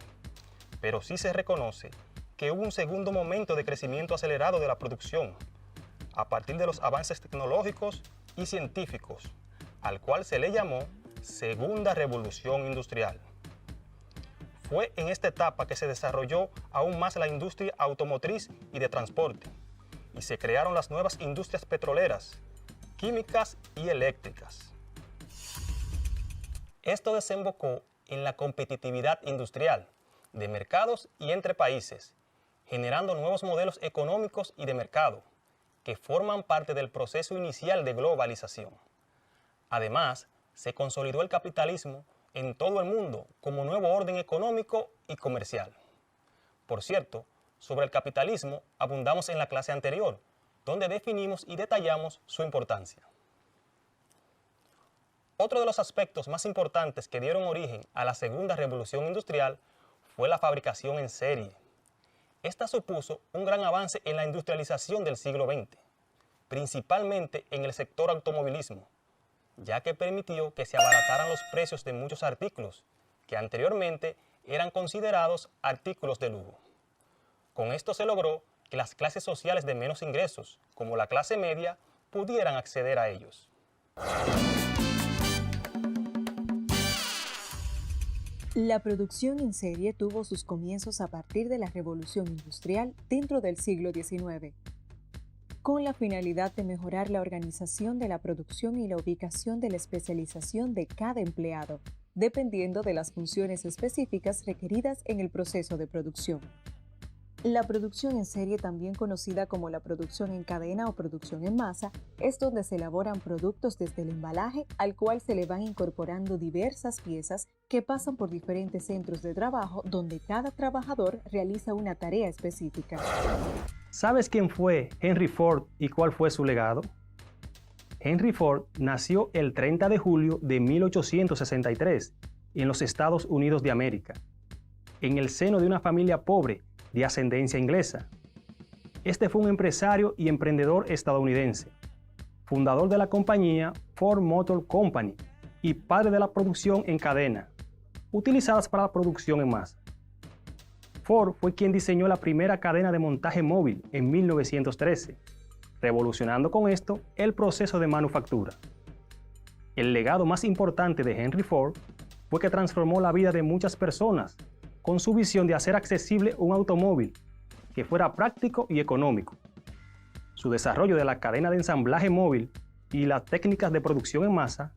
pero sí se reconoce que hubo un segundo momento de crecimiento acelerado de la producción, a partir de los avances tecnológicos y científicos, al cual se le llamó Segunda Revolución Industrial. Fue en esta etapa que se desarrolló aún más la industria automotriz y de transporte, y se crearon las nuevas industrias petroleras, químicas y eléctricas. Esto desembocó en la competitividad industrial, de mercados y entre países, generando nuevos modelos económicos y de mercado, que forman parte del proceso inicial de globalización. Además, se consolidó el capitalismo en todo el mundo como nuevo orden económico y comercial. Por cierto, sobre el capitalismo abundamos en la clase anterior, donde definimos y detallamos su importancia. Otro de los aspectos más importantes que dieron origen a la Segunda Revolución Industrial fue la fabricación en serie. Esta supuso un gran avance en la industrialización del siglo XX, principalmente en el sector automovilismo, ya que permitió que se abarataran los precios de muchos artículos que anteriormente eran considerados artículos de lujo. Con esto se logró que las clases sociales de menos ingresos, como la clase media, pudieran acceder a ellos. La producción en serie tuvo sus comienzos a partir de la Revolución Industrial dentro del siglo XIX, con la finalidad de mejorar la organización de la producción y la ubicación de la especialización de cada empleado, dependiendo de las funciones específicas requeridas en el proceso de producción. La producción en serie, también conocida como la producción en cadena o producción en masa, es donde se elaboran productos desde el embalaje al cual se le van incorporando diversas piezas que pasan por diferentes centros de trabajo donde cada trabajador realiza una tarea específica. ¿Sabes quién fue Henry Ford y cuál fue su legado? Henry Ford nació el 30 de julio de 1863 en los Estados Unidos de América, en el seno de una familia pobre de ascendencia inglesa. Este fue un empresario y emprendedor estadounidense, fundador de la compañía Ford Motor Company y padre de la producción en cadena, utilizadas para la producción en masa. Ford fue quien diseñó la primera cadena de montaje móvil en 1913, revolucionando con esto el proceso de manufactura. El legado más importante de Henry Ford fue que transformó la vida de muchas personas con su visión de hacer accesible un automóvil que fuera práctico y económico. Su desarrollo de la cadena de ensamblaje móvil y las técnicas de producción en masa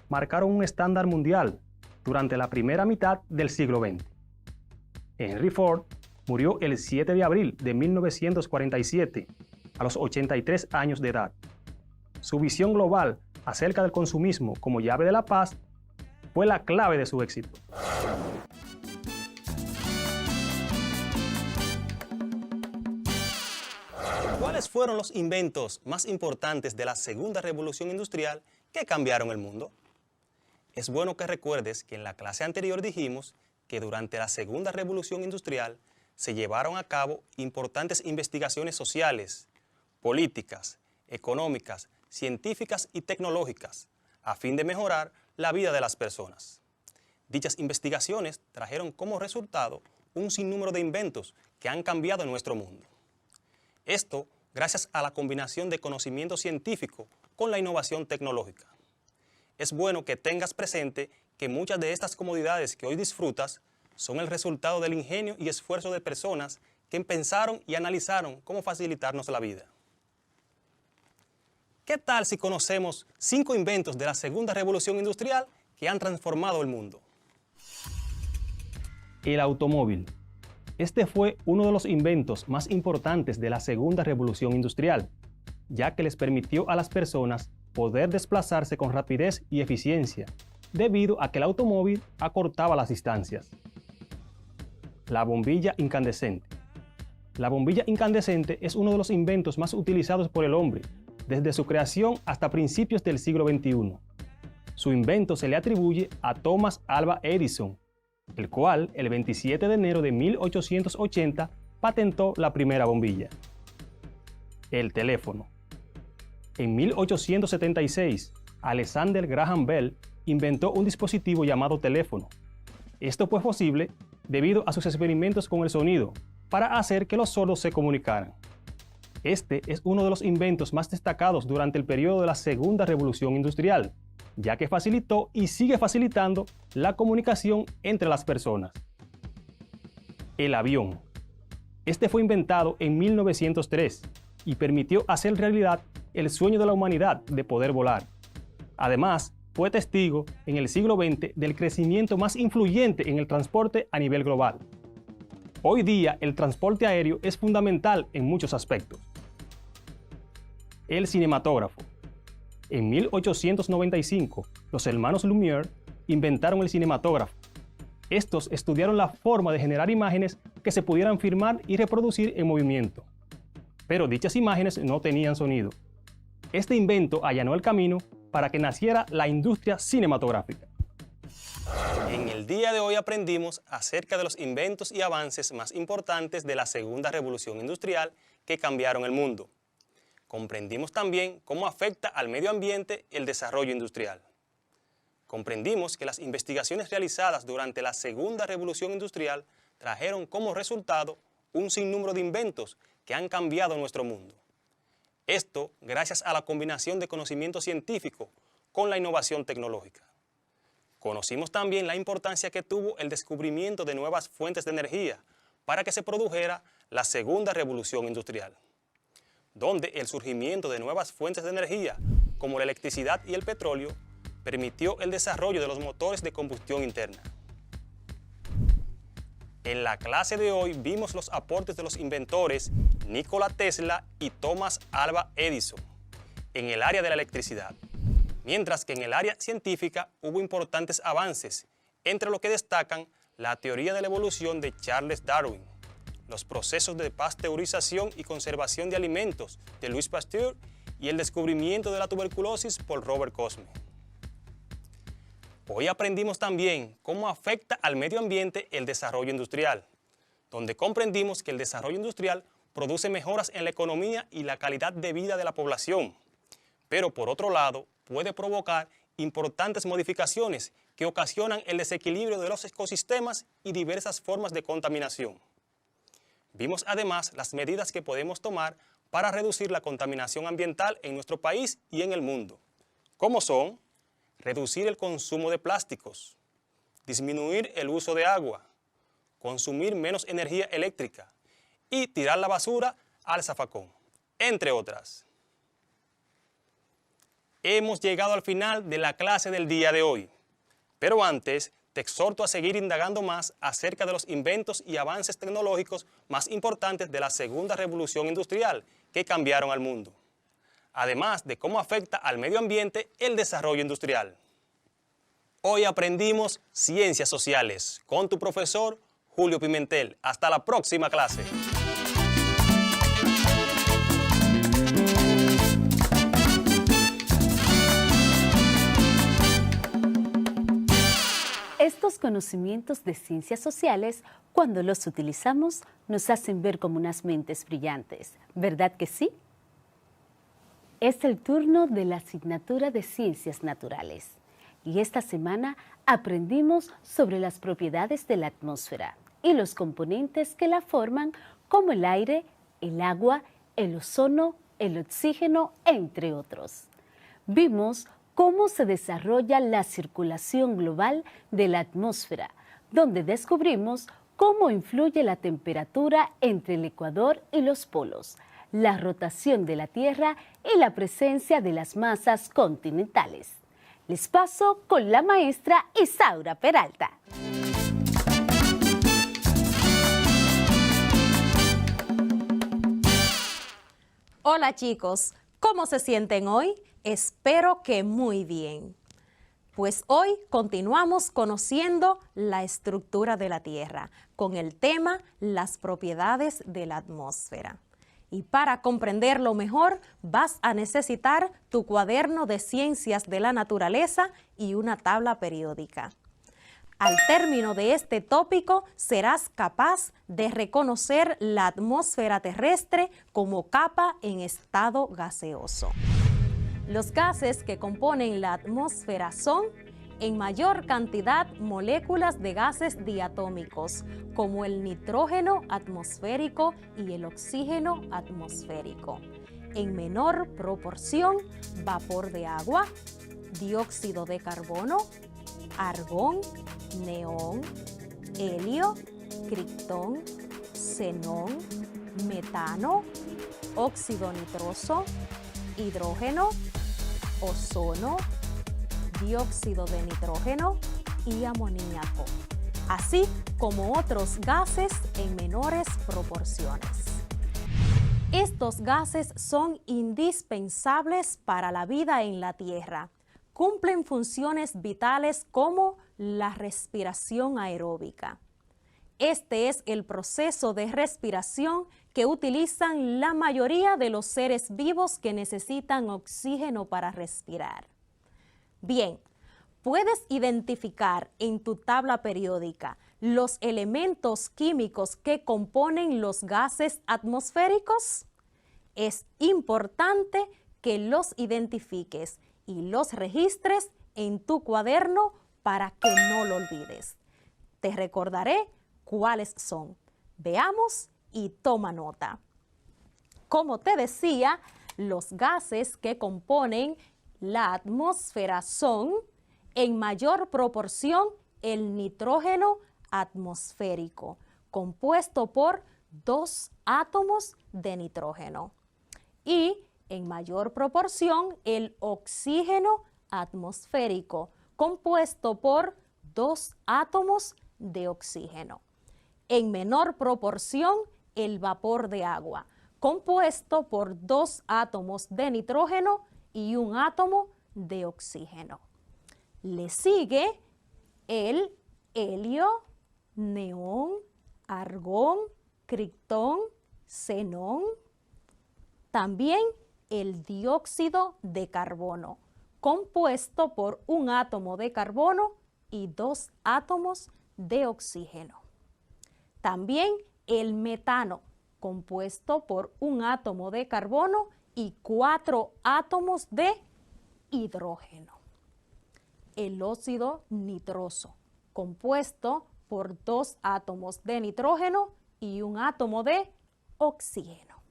marcaron un estándar mundial durante la primera mitad del siglo XX. Henry Ford murió el 7 de abril de 1947, a los 83 años de edad. Su visión global acerca del consumismo como llave de la paz fue la clave de su éxito. ¿Cuáles fueron los inventos más importantes de la Segunda Revolución Industrial que cambiaron el mundo? Es bueno que recuerdes que en la clase anterior dijimos que durante la Segunda Revolución Industrial se llevaron a cabo importantes investigaciones sociales, políticas, económicas, científicas y tecnológicas, a fin de mejorar la vida de las personas. Dichas investigaciones trajeron como resultado un sinnúmero de inventos que han cambiado nuestro mundo. Esto gracias a la combinación de conocimiento científico con la innovación tecnológica. Es bueno que tengas presente que muchas de estas comodidades que hoy disfrutas son el resultado del ingenio y esfuerzo de personas que pensaron y analizaron cómo facilitarnos la vida. ¿Qué tal si conocemos 5 inventos de la Segunda Revolución Industrial que han transformado el mundo? El automóvil. Este fue uno de los inventos más importantes de la Segunda Revolución Industrial, ya que les permitió a las personas poder desplazarse con rapidez y eficiencia, debido a que el automóvil acortaba las distancias. La bombilla incandescente. La bombilla incandescente es uno de los inventos más utilizados por el hombre, desde su creación hasta principios del siglo XXI. Su invento se le atribuye a Thomas Alva Edison, el cual, el 27 de enero de 1880, patentó la primera bombilla. El teléfono. En 1876, Alexander Graham Bell inventó un dispositivo llamado teléfono. Esto fue posible debido a sus experimentos con el sonido, para hacer que los sordos se comunicaran. Este es uno de los inventos más destacados durante el periodo de la Segunda Revolución Industrial, ya que facilitó y sigue facilitando la comunicación entre las personas. El avión. Este fue inventado en 1903 y permitió hacer realidad el sueño de la humanidad de poder volar. Además, fue testigo en el siglo XX del crecimiento más influyente en el transporte a nivel global. Hoy día, el transporte aéreo es fundamental en muchos aspectos. El cinematógrafo. En 1895, los hermanos Lumière inventaron el cinematógrafo. Estos estudiaron la forma de generar imágenes que se pudieran filmar y reproducir en movimiento. Pero dichas imágenes no tenían sonido. Este invento allanó el camino para que naciera la industria cinematográfica. En el día de hoy aprendimos acerca de los inventos y avances más importantes de la Segunda Revolución Industrial que cambiaron el mundo. Comprendimos también cómo afecta al medio ambiente el desarrollo industrial. Comprendimos que las investigaciones realizadas durante la Segunda Revolución Industrial trajeron como resultado un sinnúmero de inventos que han cambiado nuestro mundo. Esto gracias a la combinación de conocimiento científico con la innovación tecnológica. Conocimos también la importancia que tuvo el descubrimiento de nuevas fuentes de energía para que se produjera la Segunda Revolución Industrial, donde el surgimiento de nuevas fuentes de energía, como la electricidad y el petróleo, permitió el desarrollo de los motores de combustión interna. En la clase de hoy vimos los aportes de los inventores Nikola Tesla y Thomas Alva Edison en el área de la electricidad, mientras que en el área científica hubo importantes avances, entre los que destacan la teoría de la evolución de Charles Darwin, los procesos de pasteurización y conservación de alimentos de Louis Pasteur y el descubrimiento de la tuberculosis por Robert Cosme. Hoy aprendimos también cómo afecta al medio ambiente el desarrollo industrial, donde comprendimos que el desarrollo industrial produce mejoras en la economía y la calidad de vida de la población, pero por otro lado puede provocar importantes modificaciones que ocasionan el desequilibrio de los ecosistemas y diversas formas de contaminación. Vimos además las medidas que podemos tomar para reducir la contaminación ambiental en nuestro país y en el mundo, como son reducir el consumo de plásticos, disminuir el uso de agua, consumir menos energía eléctrica y tirar la basura al zafacón, entre otras. Hemos llegado al final de la clase del día de hoy, pero antes te exhorto a seguir indagando más acerca de los inventos y avances tecnológicos más importantes de la Segunda Revolución Industrial que cambiaron al mundo, además de cómo afecta al medio ambiente el desarrollo industrial. Hoy aprendimos Ciencias Sociales con tu profesor Julio Pimentel. Hasta la próxima clase. Estos conocimientos de ciencias sociales, cuando los utilizamos, nos hacen ver como unas mentes brillantes. ¿Verdad que sí? Es el turno de la asignatura de Ciencias Naturales. Y esta semana aprendimos sobre las propiedades de la atmósfera y los componentes que la forman, como el aire, el agua, el ozono, el oxígeno, entre otros. Vimos cómo se desarrolla la circulación global de la atmósfera, donde descubrimos cómo influye la temperatura entre el ecuador y los polos, la rotación de la Tierra y la presencia de las masas continentales. Les paso con la maestra Isaura Peralta. Hola chicos, ¿cómo se sienten hoy? Espero que muy bien. Pues hoy continuamos conociendo la estructura de la Tierra con el tema las propiedades de la atmósfera. Y para comprenderlo mejor vas a necesitar tu cuaderno de ciencias de la naturaleza y una tabla periódica. Al término de este tópico serás capaz de reconocer la atmósfera terrestre como capa en estado gaseoso. Los gases que componen la atmósfera son, en mayor cantidad, moléculas de gases diatómicos, como el nitrógeno atmosférico y el oxígeno atmosférico. En menor proporción, vapor de agua, dióxido de carbono, argón, neón, helio, criptón, xenón, metano, óxido nitroso, hidrógeno, ozono, dióxido de nitrógeno y amoníaco, así como otros gases en menores proporciones. Estos gases son indispensables para la vida en la Tierra. Cumplen funciones vitales como la respiración aeróbica. Este es el proceso de respiración que utilizan la mayoría de los seres vivos que necesitan oxígeno para respirar. Bien, ¿puedes identificar en tu tabla periódica los elementos químicos que componen los gases atmosféricos? Es importante que los identifiques y los registres en tu cuaderno para que no lo olvides. Te recordaré cuáles son. Veamos y toma nota. Como te decía, los gases que componen la atmósfera son, en mayor proporción, el nitrógeno atmosférico, compuesto por 2 átomos de nitrógeno. Y en mayor proporción, el oxígeno atmosférico, compuesto por 2 átomos de oxígeno. En menor proporción, el vapor de agua, compuesto por 2 átomos de nitrógeno y 1 átomo de oxígeno. Le sigue el helio, neón, argón, criptón, xenón. También el dióxido de carbono, compuesto por 1 átomo de carbono y 2 átomos de oxígeno. También el metano, compuesto por 1 átomo de carbono y 4 átomos de hidrógeno. El óxido nitroso, compuesto por 2 átomos de nitrógeno y 1 átomo de oxígeno.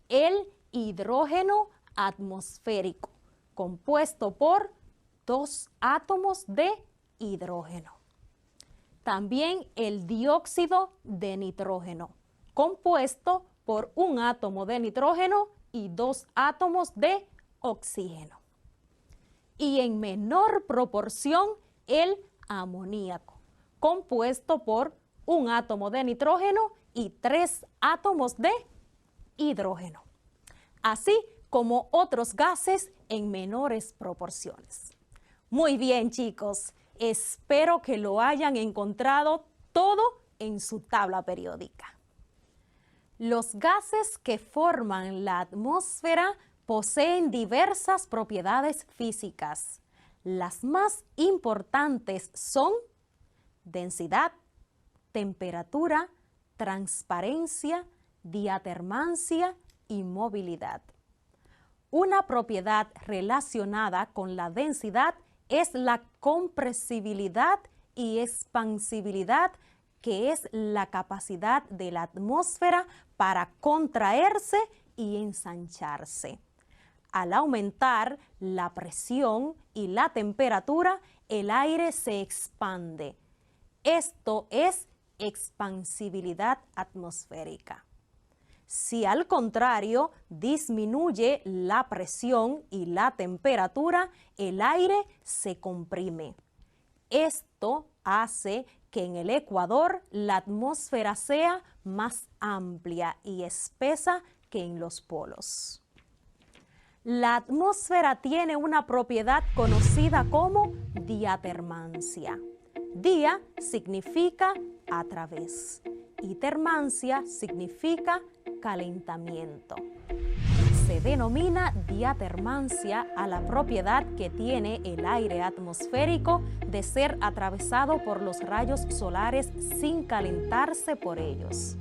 El hidrógeno atmosférico, compuesto por 2 átomos de hidrógeno. También el dióxido de nitrógeno, compuesto por 1 átomo de nitrógeno y 2 átomos de oxígeno. Y en menor proporción, el amoníaco, compuesto por 1 átomo de nitrógeno y 3 átomos de hidrógeno, así como otros gases en menores proporciones. Muy bien, chicos, espero que lo hayan encontrado todo en su tabla periódica. Los gases que forman la atmósfera poseen diversas propiedades físicas. Las más importantes son densidad, temperatura, transparencia, diatermancia y movilidad. Una propiedad relacionada con la densidad es la compresibilidad y expansibilidad, que es la capacidad de la atmósfera para contraerse y ensancharse. Al aumentar la presión y la temperatura, el aire se expande. Esto es expansibilidad atmosférica. Si al contrario disminuye la presión y la temperatura, el aire se comprime. Esto hace que en el ecuador la atmósfera sea más amplia y espesa que en los polos. La atmósfera tiene una propiedad conocida como diatermancia. Dia significa a través y termancia significa calentamiento. Se denomina diatermancia a la propiedad que tiene el aire atmosférico de ser atravesado por los rayos solares sin calentarse por ellos.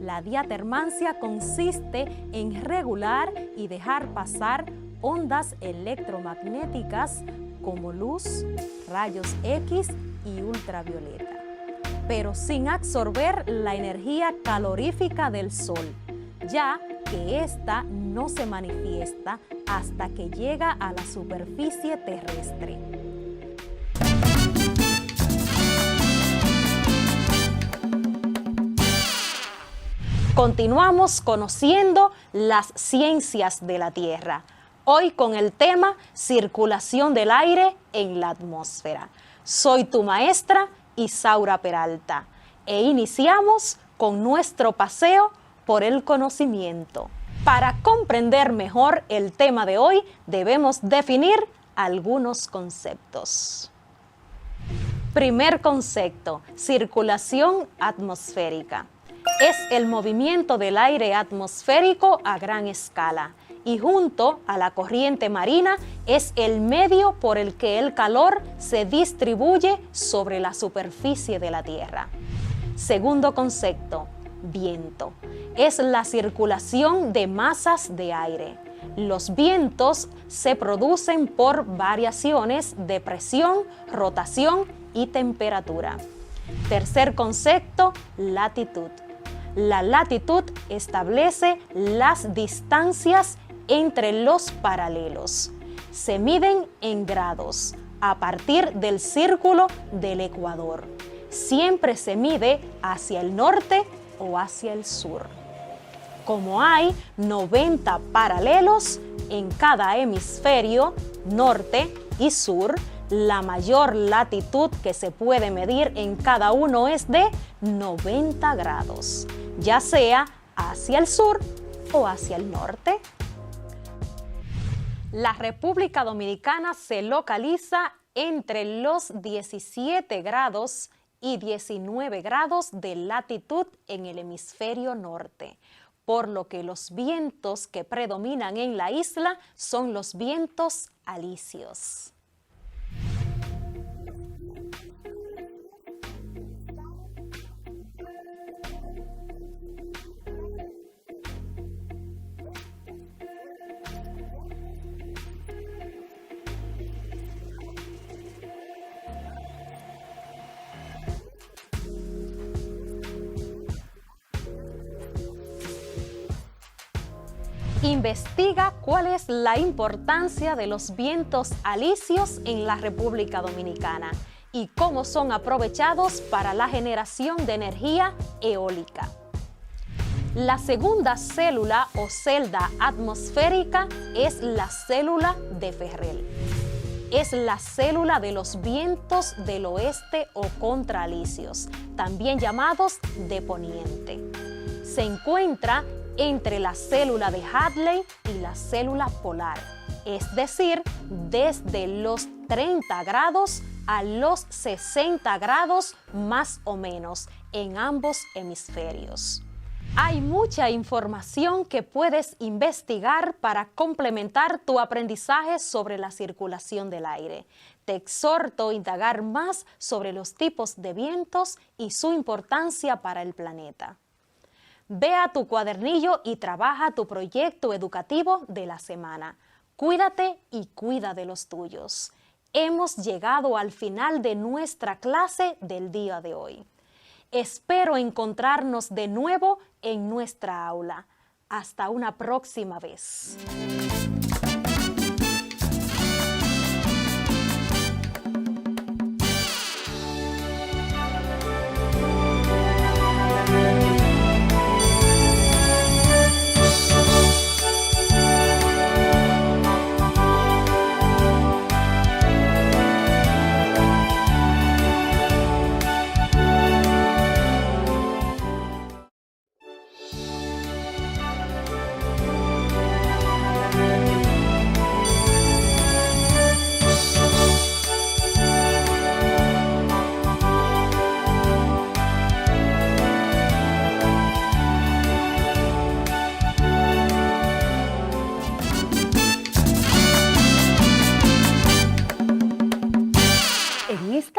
La diatermancia consiste en regular y dejar pasar ondas electromagnéticas como luz, rayos X y ultravioleta, pero sin absorber la energía calorífica del sol, ya que ésta no se manifiesta hasta que llega a la superficie terrestre. Continuamos conociendo las ciencias de la Tierra, hoy con el tema circulación del aire en la atmósfera. Soy tu maestra, Isaura Peralta, e iniciamos con nuestro paseo por el conocimiento. Para comprender mejor el tema de hoy, debemos definir algunos conceptos. Primer concepto, circulación atmosférica. Es el movimiento del aire atmosférico a gran escala y junto a la corriente marina es el medio por el que el calor se distribuye sobre la superficie de la Tierra. Segundo concepto, viento. Es la circulación de masas de aire. Los vientos se producen por variaciones de presión, rotación y temperatura. Tercer concepto, latitud. La latitud establece las distancias entre los paralelos. Se miden en grados a partir del círculo del ecuador. Siempre se mide hacia el norte o hacia el sur. Como hay 90 paralelos en cada hemisferio, norte y sur, la mayor latitud que se puede medir en cada uno es de 90 grados, ya sea hacia el sur o hacia el norte. La República Dominicana se localiza entre los 17 grados y 19 grados de latitud en el hemisferio norte, por lo que los vientos que predominan en la isla son los vientos alisios. Investiga cuál es la importancia de los vientos alisios en la República Dominicana y cómo son aprovechados para la generación de energía eólica. La segunda célula o celda atmosférica es la célula de Ferrel. Es la célula de los vientos del oeste o contraalisios, también llamados de poniente. Se encuentra entre la célula de Hadley y la célula polar, es decir, desde los 30 grados a los 60 grados más o menos en ambos hemisferios. Hay mucha información que puedes investigar para complementar tu aprendizaje sobre la circulación del aire. Te exhorto a indagar más sobre los tipos de vientos y su importancia para el planeta. Ve a tu cuadernillo y trabaja tu proyecto educativo de la semana. Cuídate y cuida de los tuyos. Hemos llegado al final de nuestra clase del día de hoy. Espero encontrarnos de nuevo en nuestra aula. Hasta una próxima vez.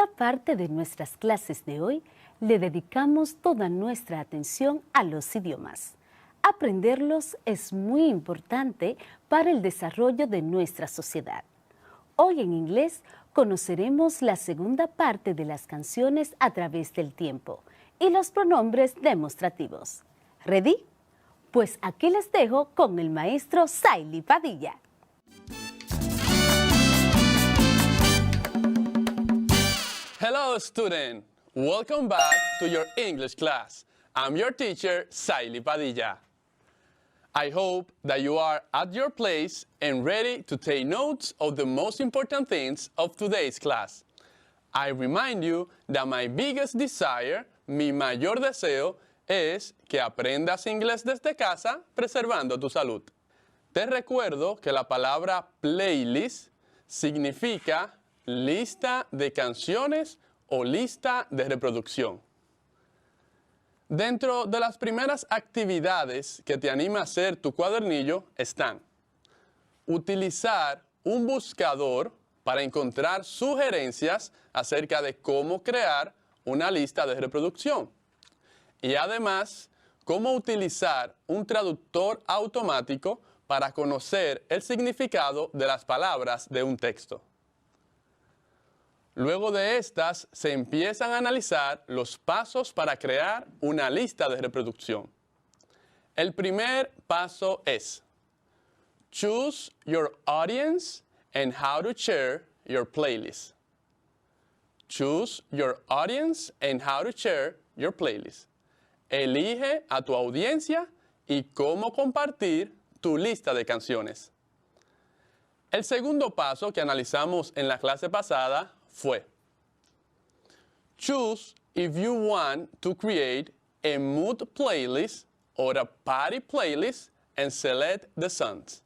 esta parte de nuestras clases de hoy le dedicamos toda nuestra atención a los idiomas. Aprenderlos es muy importante para el desarrollo de nuestra sociedad. Hoy en inglés conoceremos la segunda parte de las canciones a través del tiempo y los pronombres demostrativos. ¿Ready? Pues aquí les dejo con el maestro Saily Padilla. Hello, student. Welcome back to your English class. I'm your teacher, Saily Padilla. I hope that you are at your place and ready to take notes of the most important things of today's class. I remind you that my biggest desire, mi mayor deseo, es que aprendas inglés desde casa preservando tu salud. Te recuerdo que la palabra playlist significa lista de canciones o lista de reproducción. Dentro de las primeras actividades que te anima a hacer tu cuadernillo están utilizar un buscador para encontrar sugerencias acerca de cómo crear una lista de reproducción y además cómo utilizar un traductor automático para conocer el significado de las palabras de un texto. Luego de estas, se empiezan a analizar los pasos para crear una lista de reproducción. El primer paso es choose your audience and how to share your playlist. Choose your audience and how to share your playlist. Elige a tu audiencia y cómo compartir tu lista de canciones. El segundo paso que analizamos en la clase pasada fue choose if you want to create a mood playlist or a party playlist and select the songs.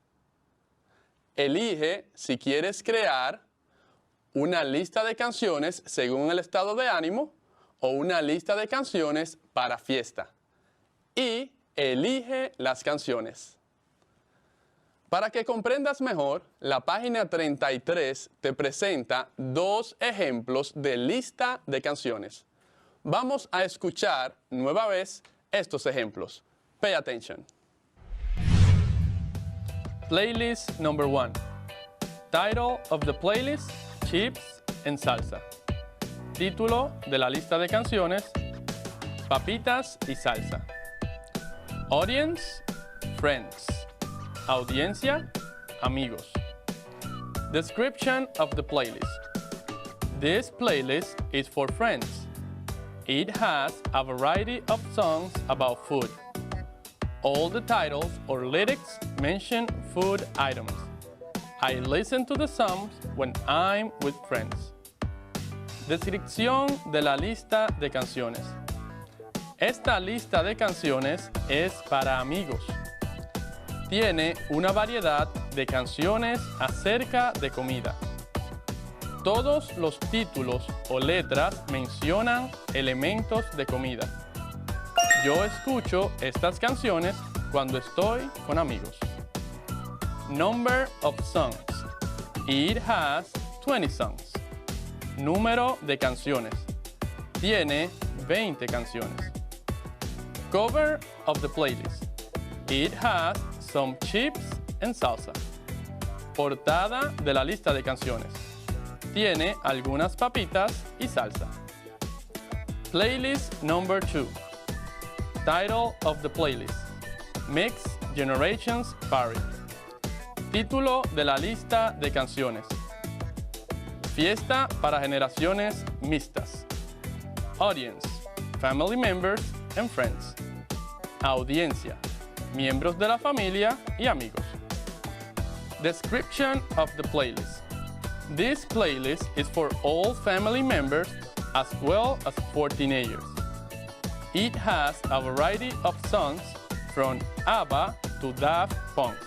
Elige si quieres crear una lista de canciones según el estado de ánimo o una lista de canciones para fiesta. Y elige las canciones. Para que comprendas mejor, la página 33 te presenta dos ejemplos de lista de canciones. Vamos a escuchar nueva vez estos ejemplos. Pay attention. Playlist number 1. Title of the playlist, Chips and Salsa. Título de la lista de canciones, Papitas y Salsa. Audience, Friends. Audiencia, amigos. Description of the playlist. This playlist is for friends. It has a variety of songs about food. All the titles or lyrics mention food items. I listen to the songs when I'm with friends. Descripción de la lista de canciones. Esta lista de canciones es para amigos. Tiene una variedad de canciones acerca de comida. Todos los títulos o letras mencionan elementos de comida. Yo escucho estas canciones cuando estoy con amigos. Number of songs. It has 20 songs. Número de canciones. Tiene 20 canciones. Cover of the playlist. It has some chips and salsa. Portada de la lista de canciones. Tiene algunas papitas y salsa. Playlist number 2. Title of the playlist. Mixed Generations Party. Título de la lista de canciones. Fiesta para generaciones mixtas. Audience. Family members and friends. Audiencia. Miembros de la familia y amigos. Description of the playlist. This playlist is for all family members as well as for teenagers. It has a variety of songs from ABBA to Daft Punk.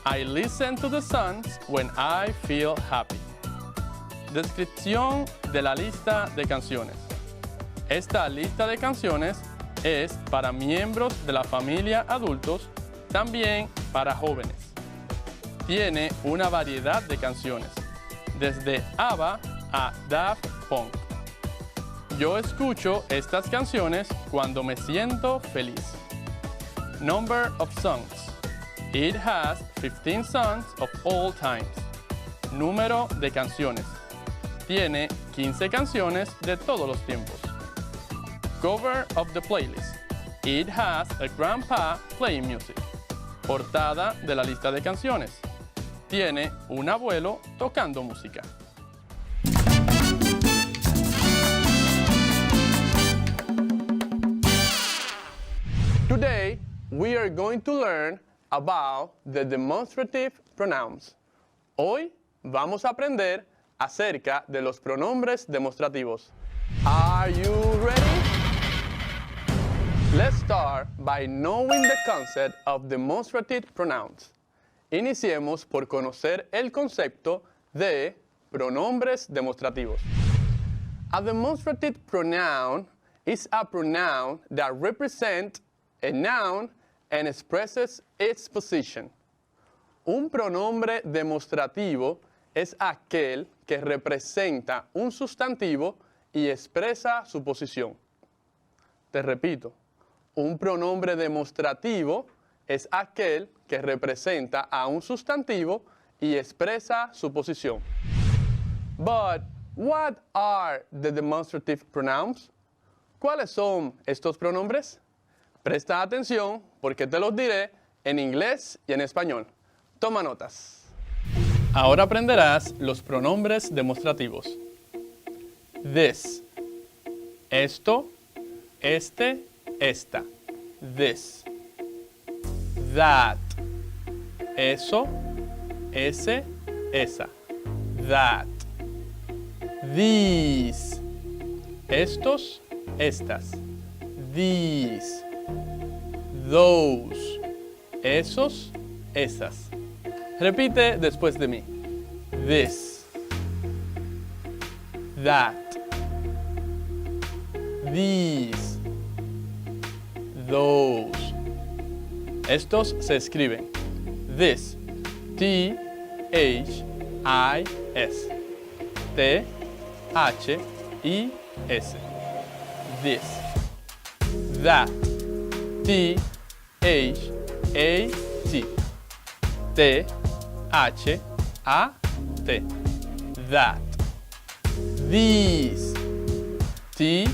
I listen to the songs when I feel happy. Descripción de la lista de canciones. Esta lista de canciones es para miembros de la familia adultos, también para jóvenes. Tiene una variedad de canciones, desde ABBA a Daft punk. Yo escucho estas canciones cuando me siento feliz. Number of songs. It has 15 songs of all times. Número de canciones. Tiene 15 canciones de todos los tiempos. Cover of the playlist. It has a grandpa playing music. Portada de la lista de canciones. Tiene un abuelo tocando música. Today, we are going to learn about the demonstrative pronouns. Hoy vamos a aprender acerca de los pronombres demostrativos. Are you ready? Let's start by knowing the concept of demonstrative pronouns. Iniciemos por conocer el concepto de pronombres demostrativos. A demonstrative pronoun is a pronoun that represents a noun and expresses its position. Un pronombre demostrativo es aquel que representa un sustantivo y expresa su posición. Te repito, un pronombre demostrativo es aquel que representa a un sustantivo y expresa su posición. But what are the demonstrative pronouns? ¿Cuáles son estos pronombres? Presta atención porque te los diré en inglés y en español. Toma notas. Ahora aprenderás los pronombres demostrativos. This. Esto, este, esta. This. That. Eso, ese, esa. That. These. Estos, estas. These. Those. Esos, esas. Repite después de mí. This. That. These. Those. Estos se escriben. This. T-H-I-S. T-H-I-S. This. That. T-H-A-T. T-H-A-T. That. These. T-H-E-S-E.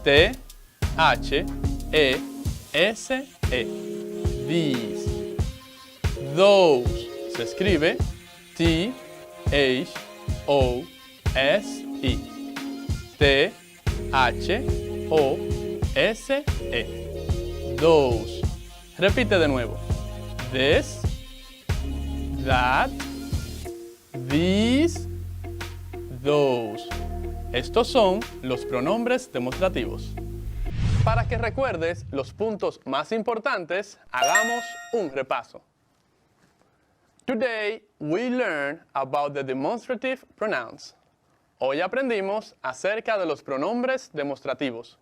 T-H-E-S-E. These. Those. Se escribe T-H-O-S-E. T-H-O-S-E. Those. Repite de nuevo. This, that, these, those. Estos son los pronombres demostrativos. Para que recuerdes los puntos más importantes, hagamos un repaso. Today, we learn about the demonstrative pronouns. Hoy aprendimos acerca de los pronombres demostrativos.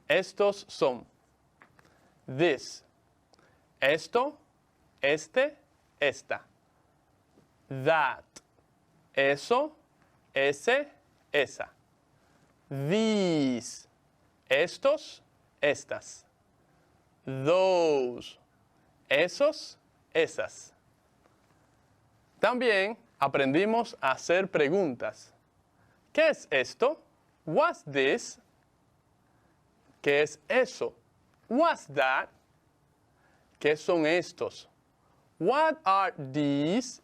Estos son this, esto, este, esta. That, eso, ese, esa. These, estos, estas. Those, esos, esas. También aprendimos a hacer preguntas. ¿Qué es esto? What's this? ¿Qué es eso? What's that? ¿Qué son estos? What are these?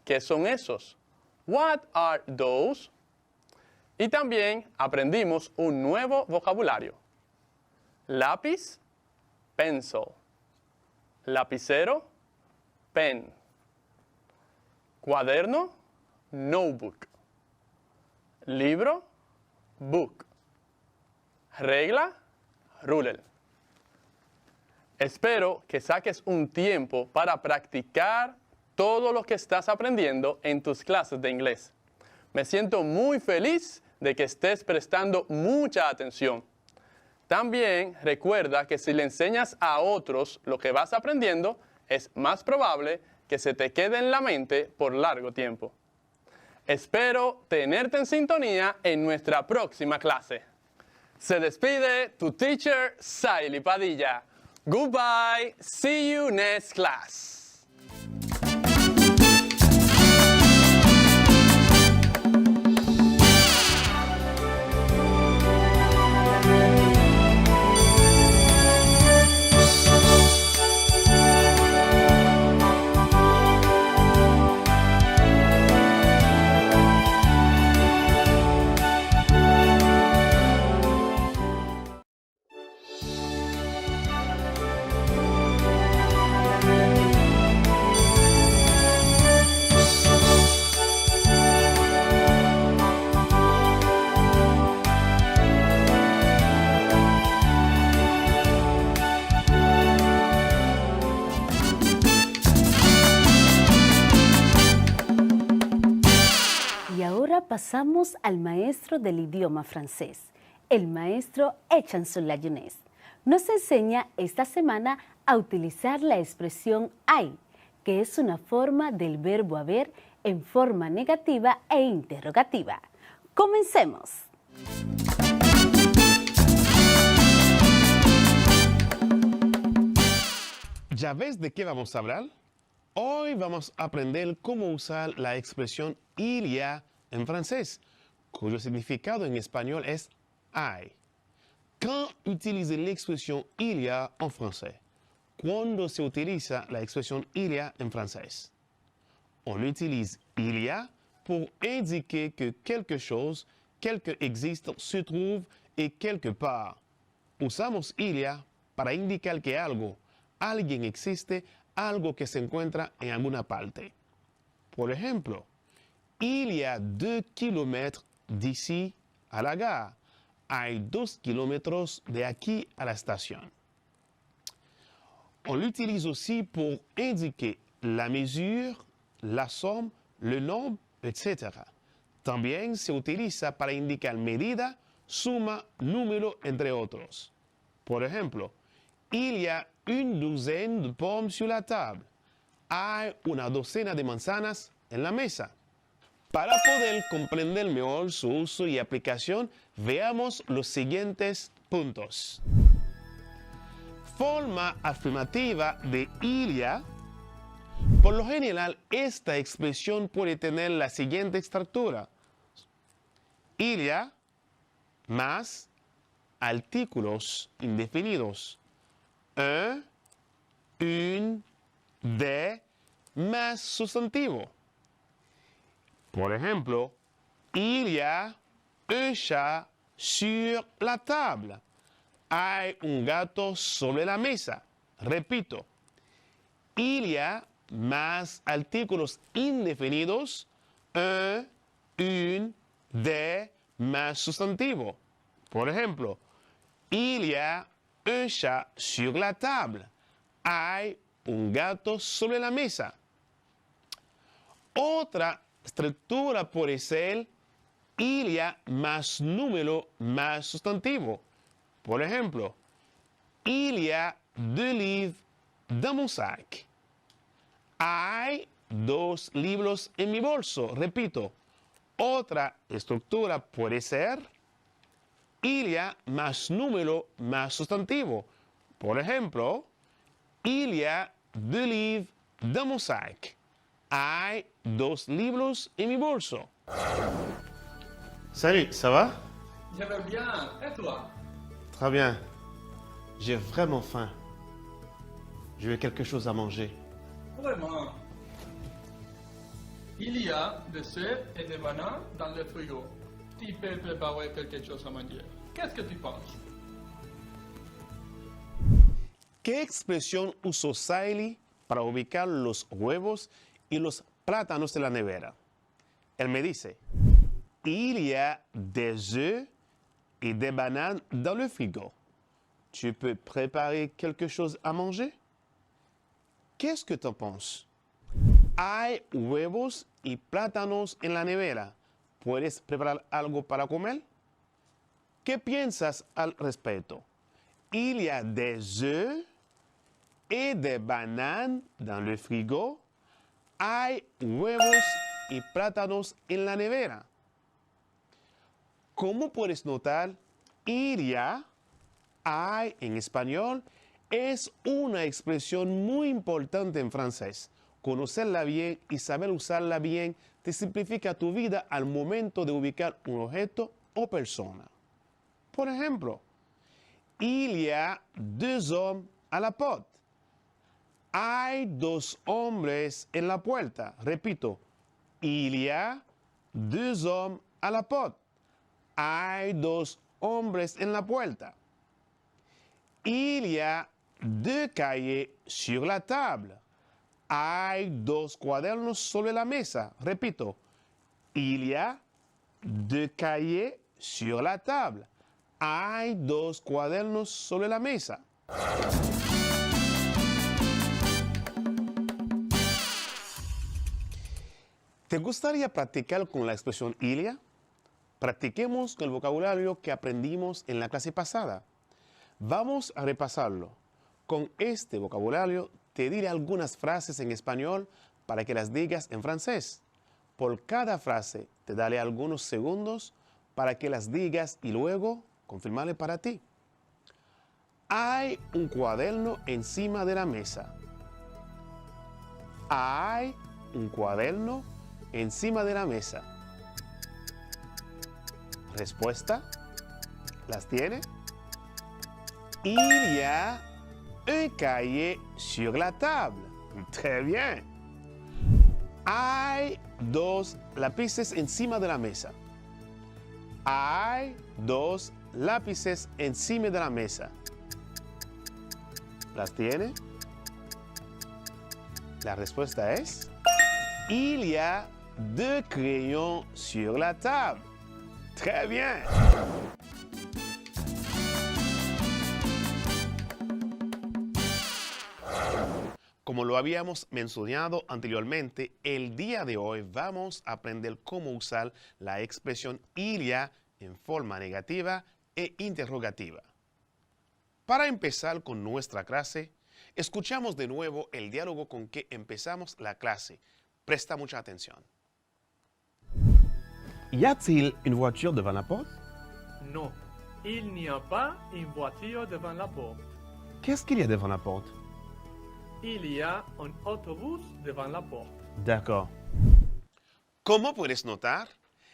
¿Qué son esos? What are those? Y también aprendimos un nuevo vocabulario. Lápiz, pencil. Lapicero, pen. Cuaderno, notebook. Libro, book. Regla, ruler. Espero que saques un tiempo para practicar todo lo que estás aprendiendo en tus clases de inglés. Me siento muy feliz de que estés prestando mucha atención. También recuerda que si le enseñas a otros lo que vas aprendiendo, es más probable que se te quede en la mente por largo tiempo. Espero tenerte en sintonía en nuestra próxima clase. Se despide tu teacher, Saily Padilla. Goodbye. See you next class. Pasamos al maestro del idioma francés, el maestro Echanson Layonés. Nos enseña esta semana a utilizar la expresión hay, que es una forma del verbo haber en forma negativa e interrogativa. ¡Comencemos! ¿Ya ves de qué vamos a hablar? Hoy vamos a aprender cómo usar la expresión il y a en francés, cuyo significado en español es hay. Quand utiliser l'expression il y a en français? ¿Cuándo se utiliza la expresión il y a en francés? On utilise il y a pour indiquer que quelque chose, quelque existe, se trouve et quelque part. Usamos il y a para indicar que algo, alguien existe, algo que se encuentra en alguna parte. Por ejemplo, il y a 2 kilomètres d'ici à la gare. Hay 2 kilomètres de aquí à la estación. On l'utilise aussi pour indiquer la mesure, la somme, le nombre, etc. También se utiliza para indicar medida, suma, número, entre otros. Por ejemplo, il y a une douzaine de pommes sur la table. Hay una docena de manzanas en la mesa. Para poder comprender mejor su uso y aplicación, veamos los siguientes puntos. Forma afirmativa de il y a. Por lo general, esta expresión puede tener la siguiente estructura. Il y a más artículos indefinidos. Un, une, des, más sustantivo. Por ejemplo, il y a un chat sur la table. Hay un gato sobre la mesa. Repito, il y a más artículos indefinidos, un, une, des, más sustantivo. Por ejemplo, il y a un chat sur la table. Hay un gato sobre la mesa. Otra estructura puede ser il y a más número más sustantivo. Por ejemplo, il y a 2 livres dans mon sac. Hay 2 libros en mi bolso. Repito, otra estructura puede ser il y a más número más sustantivo. Por ejemplo, il y a 2 livres dans mon sac. Hay 2 libros en mi bolso. Salut, ça va? Je vais bien, et toi? Très bien. J'ai vraiment faim. Je veux quelque chose à manger. Vraiment. Il y a des œufs et des bananes dans le frigo. Tu peux préparer quelque chose à manger. Qu'est-ce que tu penses? ¿Qué expresión usó Saily para ubicar los huevos y los plátanos de la nevera? Él me dice, il y a des œufs et des bananes dans le frigo. Tu peux préparer quelque chose à manger? Qu'est-ce que tu penses? Hay huevos y plátanos en la nevera. ¿Puedes preparar algo para comer? ¿Qué piensas al respecto? Il y a des œufs et des bananes dans le frigo. Hay huevos y plátanos en la nevera. Como puedes notar, il y a, hay en español, es una expresión muy importante en francés. Conocerla bien y saber usarla bien te simplifica tu vida al momento de ubicar un objeto o persona. Por ejemplo, il y a deux hommes à la porte. Hay dos hombres en la puerta. Repito, il y a deux hommes à la porte. Hay dos hombres en la puerta. Il y a deux cahiers sur la table. Hay dos cuadernos sobre la mesa. Repito, il y a deux cahiers sur la table. Hay dos cuadernos sobre la mesa. ¿Te gustaría practicar con la expresión il y a? Practiquemos con el vocabulario que aprendimos en la clase pasada. Vamos a repasarlo. Con este vocabulario te diré algunas frases en español para que las digas en francés. Por cada frase te daré algunos segundos para que las digas y luego confirmarle para ti. Hay un cuaderno encima de la mesa. Hay un cuaderno encima de la mesa. Respuesta. ¿Las tiene? Il y a un cahier sur la table. Très bien. Hay dos lápices encima de la mesa. Hay dos lápices encima de la mesa. ¿Las tiene? La respuesta es: il y a deux crayons sur la table. Très bien. Como lo habíamos mencionado anteriormente, el día de hoy vamos a aprender cómo usar la expresión il y a en forma negativa e interrogativa. Para empezar con nuestra clase, escuchamos de nuevo el diálogo con que empezamos la clase. Presta mucha atención. Y a-t-il une voiture devant la porte? Non, il n'y a pas une voiture devant la porte. Qu'est-ce qu'il y a devant la porte? Il y a un autobús devant la porte. D'accord. Como puedes notar,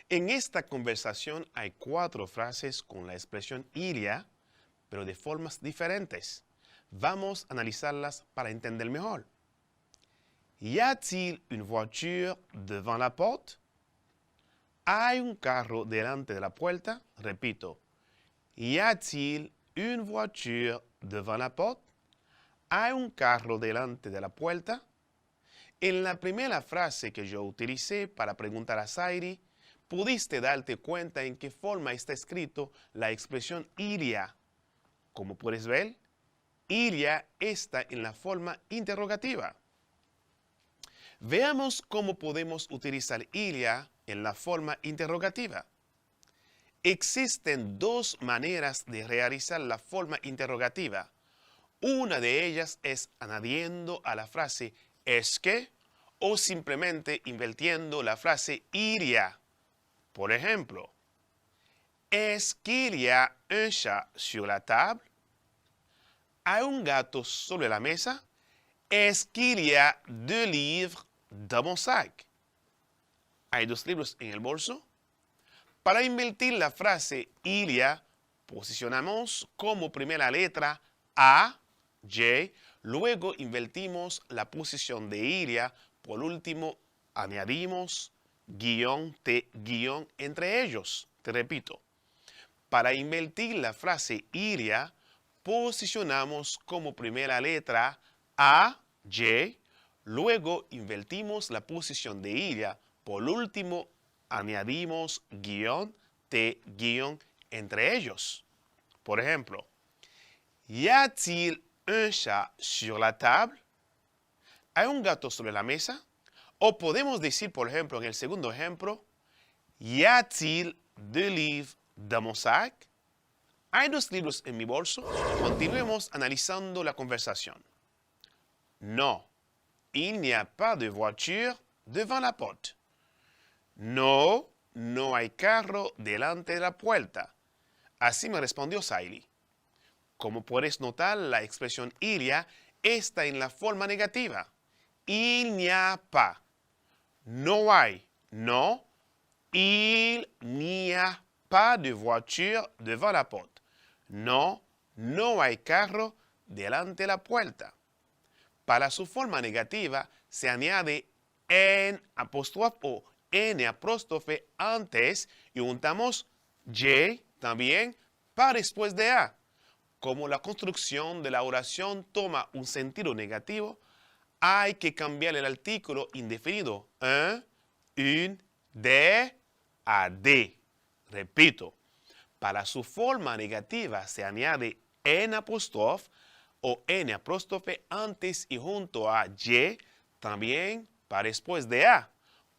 en esta conversación hay 4 frases con la expresión il y a, pero de formas diferentes. Vamos a analizarlas para entender mejor. Y a-t-il une voiture devant la porte? ¿Hay un carro delante de la puerta? Repito. Y a-t-il une voiture devant la porte? ¿Hay un carro delante de la puerta? En la primera frase que yo utilicé para preguntar a Zairi, pudiste darte cuenta en qué forma está escrito la expresión il y a. Como puedes ver, il y a está en la forma interrogativa. Veamos cómo podemos utilizar il y a en la forma interrogativa. Existen 2 maneras de realizar la forma interrogativa. Una de ellas es añadiendo a la frase es que o simplemente invirtiendo la frase il y a. Por ejemplo, ¿est-ce qu'il y a un chat sur la table? ¿Hay un gato sobre la mesa? ¿Est-ce qu'il y a 2 livres dans mon sac? ¿Hay 2 libros en el bolso? Para invertir la frase il y a, posicionamos como primera letra A, J, luego invertimos la posición de il y a, por último añadimos guión, T, guión entre ellos. Te repito, para invertir la frase il y a, posicionamos como primera letra A, J, luego invertimos la posición de il y a, por último añadimos guión, T, guión entre ellos. Por ejemplo, ¿y a-t-il un chat sur la table? ¿Hay un gato sobre la mesa? O podemos decir, por ejemplo, en el segundo ejemplo, ¿y a-t-il 2 livres dans mon sac? ¿Hay 2 libros en mi bolso? Continuemos analizando la conversación. No, il n'y a pas de voiture devant la porte. No, no hay carro delante de la puerta. Así me respondió Saily. Como puedes notar, la expresión il y a está en la forma negativa. Il n'y a pas. No hay. No. Il n'y a pas de voiture devant la porte. No, no hay carro delante de la puerta. Para su forma negativa se añade en apóstrofe o n apóstrofe antes y juntamos y también para después de a. Como la construcción de la oración toma un sentido negativo, hay que cambiar el artículo indefinido un, une, de a de. Repito, para su forma negativa se añade en apóstrofe o n apóstrofe antes y junto a y, también para después de a.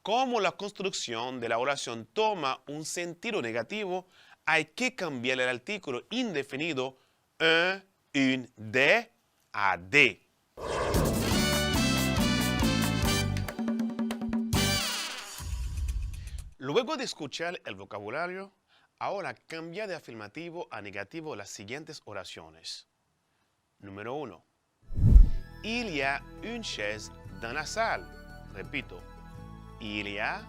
Como la construcción de la oración toma un sentido negativo, hay que cambiar el artículo indefinido un, une, de a de. Luego de escuchar el vocabulario, ahora cambia de afirmativo a negativo las siguientes oraciones. Número 1. Il y a une chaise dans la salle. Repito. Il y a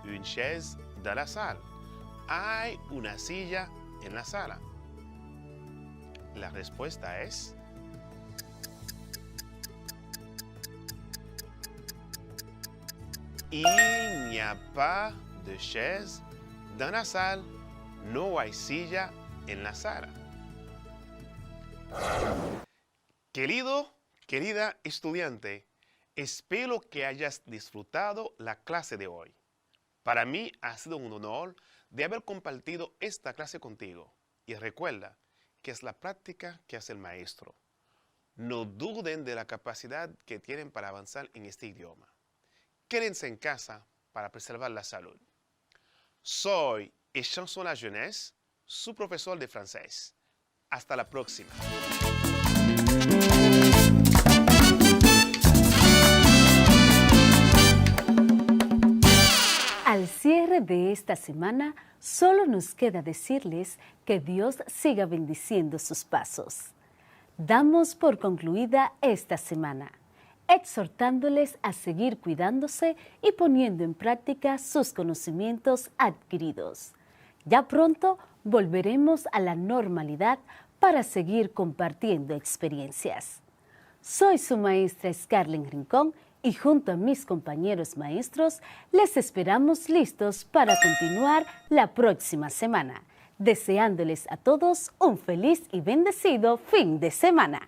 une chaise dans la salle. Hay una silla en la sala. La respuesta es il n'y a pas de chaise dans la salle. No hay silla en la sala. Querido, querida estudiante, espero que hayas disfrutado la clase de hoy. Para mí ha sido un honor de haber compartido esta clase contigo. Y recuerda que es la práctica que hace el maestro. No duden de la capacidad que tienen para avanzar en este idioma. Quédense en casa para preservar la salud. Soy Echanson La Jeunesse, su profesor de francés. Hasta la próxima. Al cierre de esta semana, solo nos queda decirles que Dios siga bendiciendo sus pasos. Damos por concluida esta semana, exhortándoles a seguir cuidándose y poniendo en práctica sus conocimientos adquiridos. Ya pronto volveremos a la normalidad para seguir compartiendo experiencias. Soy su maestra Scarlett Rincón y junto a mis compañeros maestros les esperamos listos para continuar la próxima semana, deseándoles a todos un feliz y bendecido fin de semana.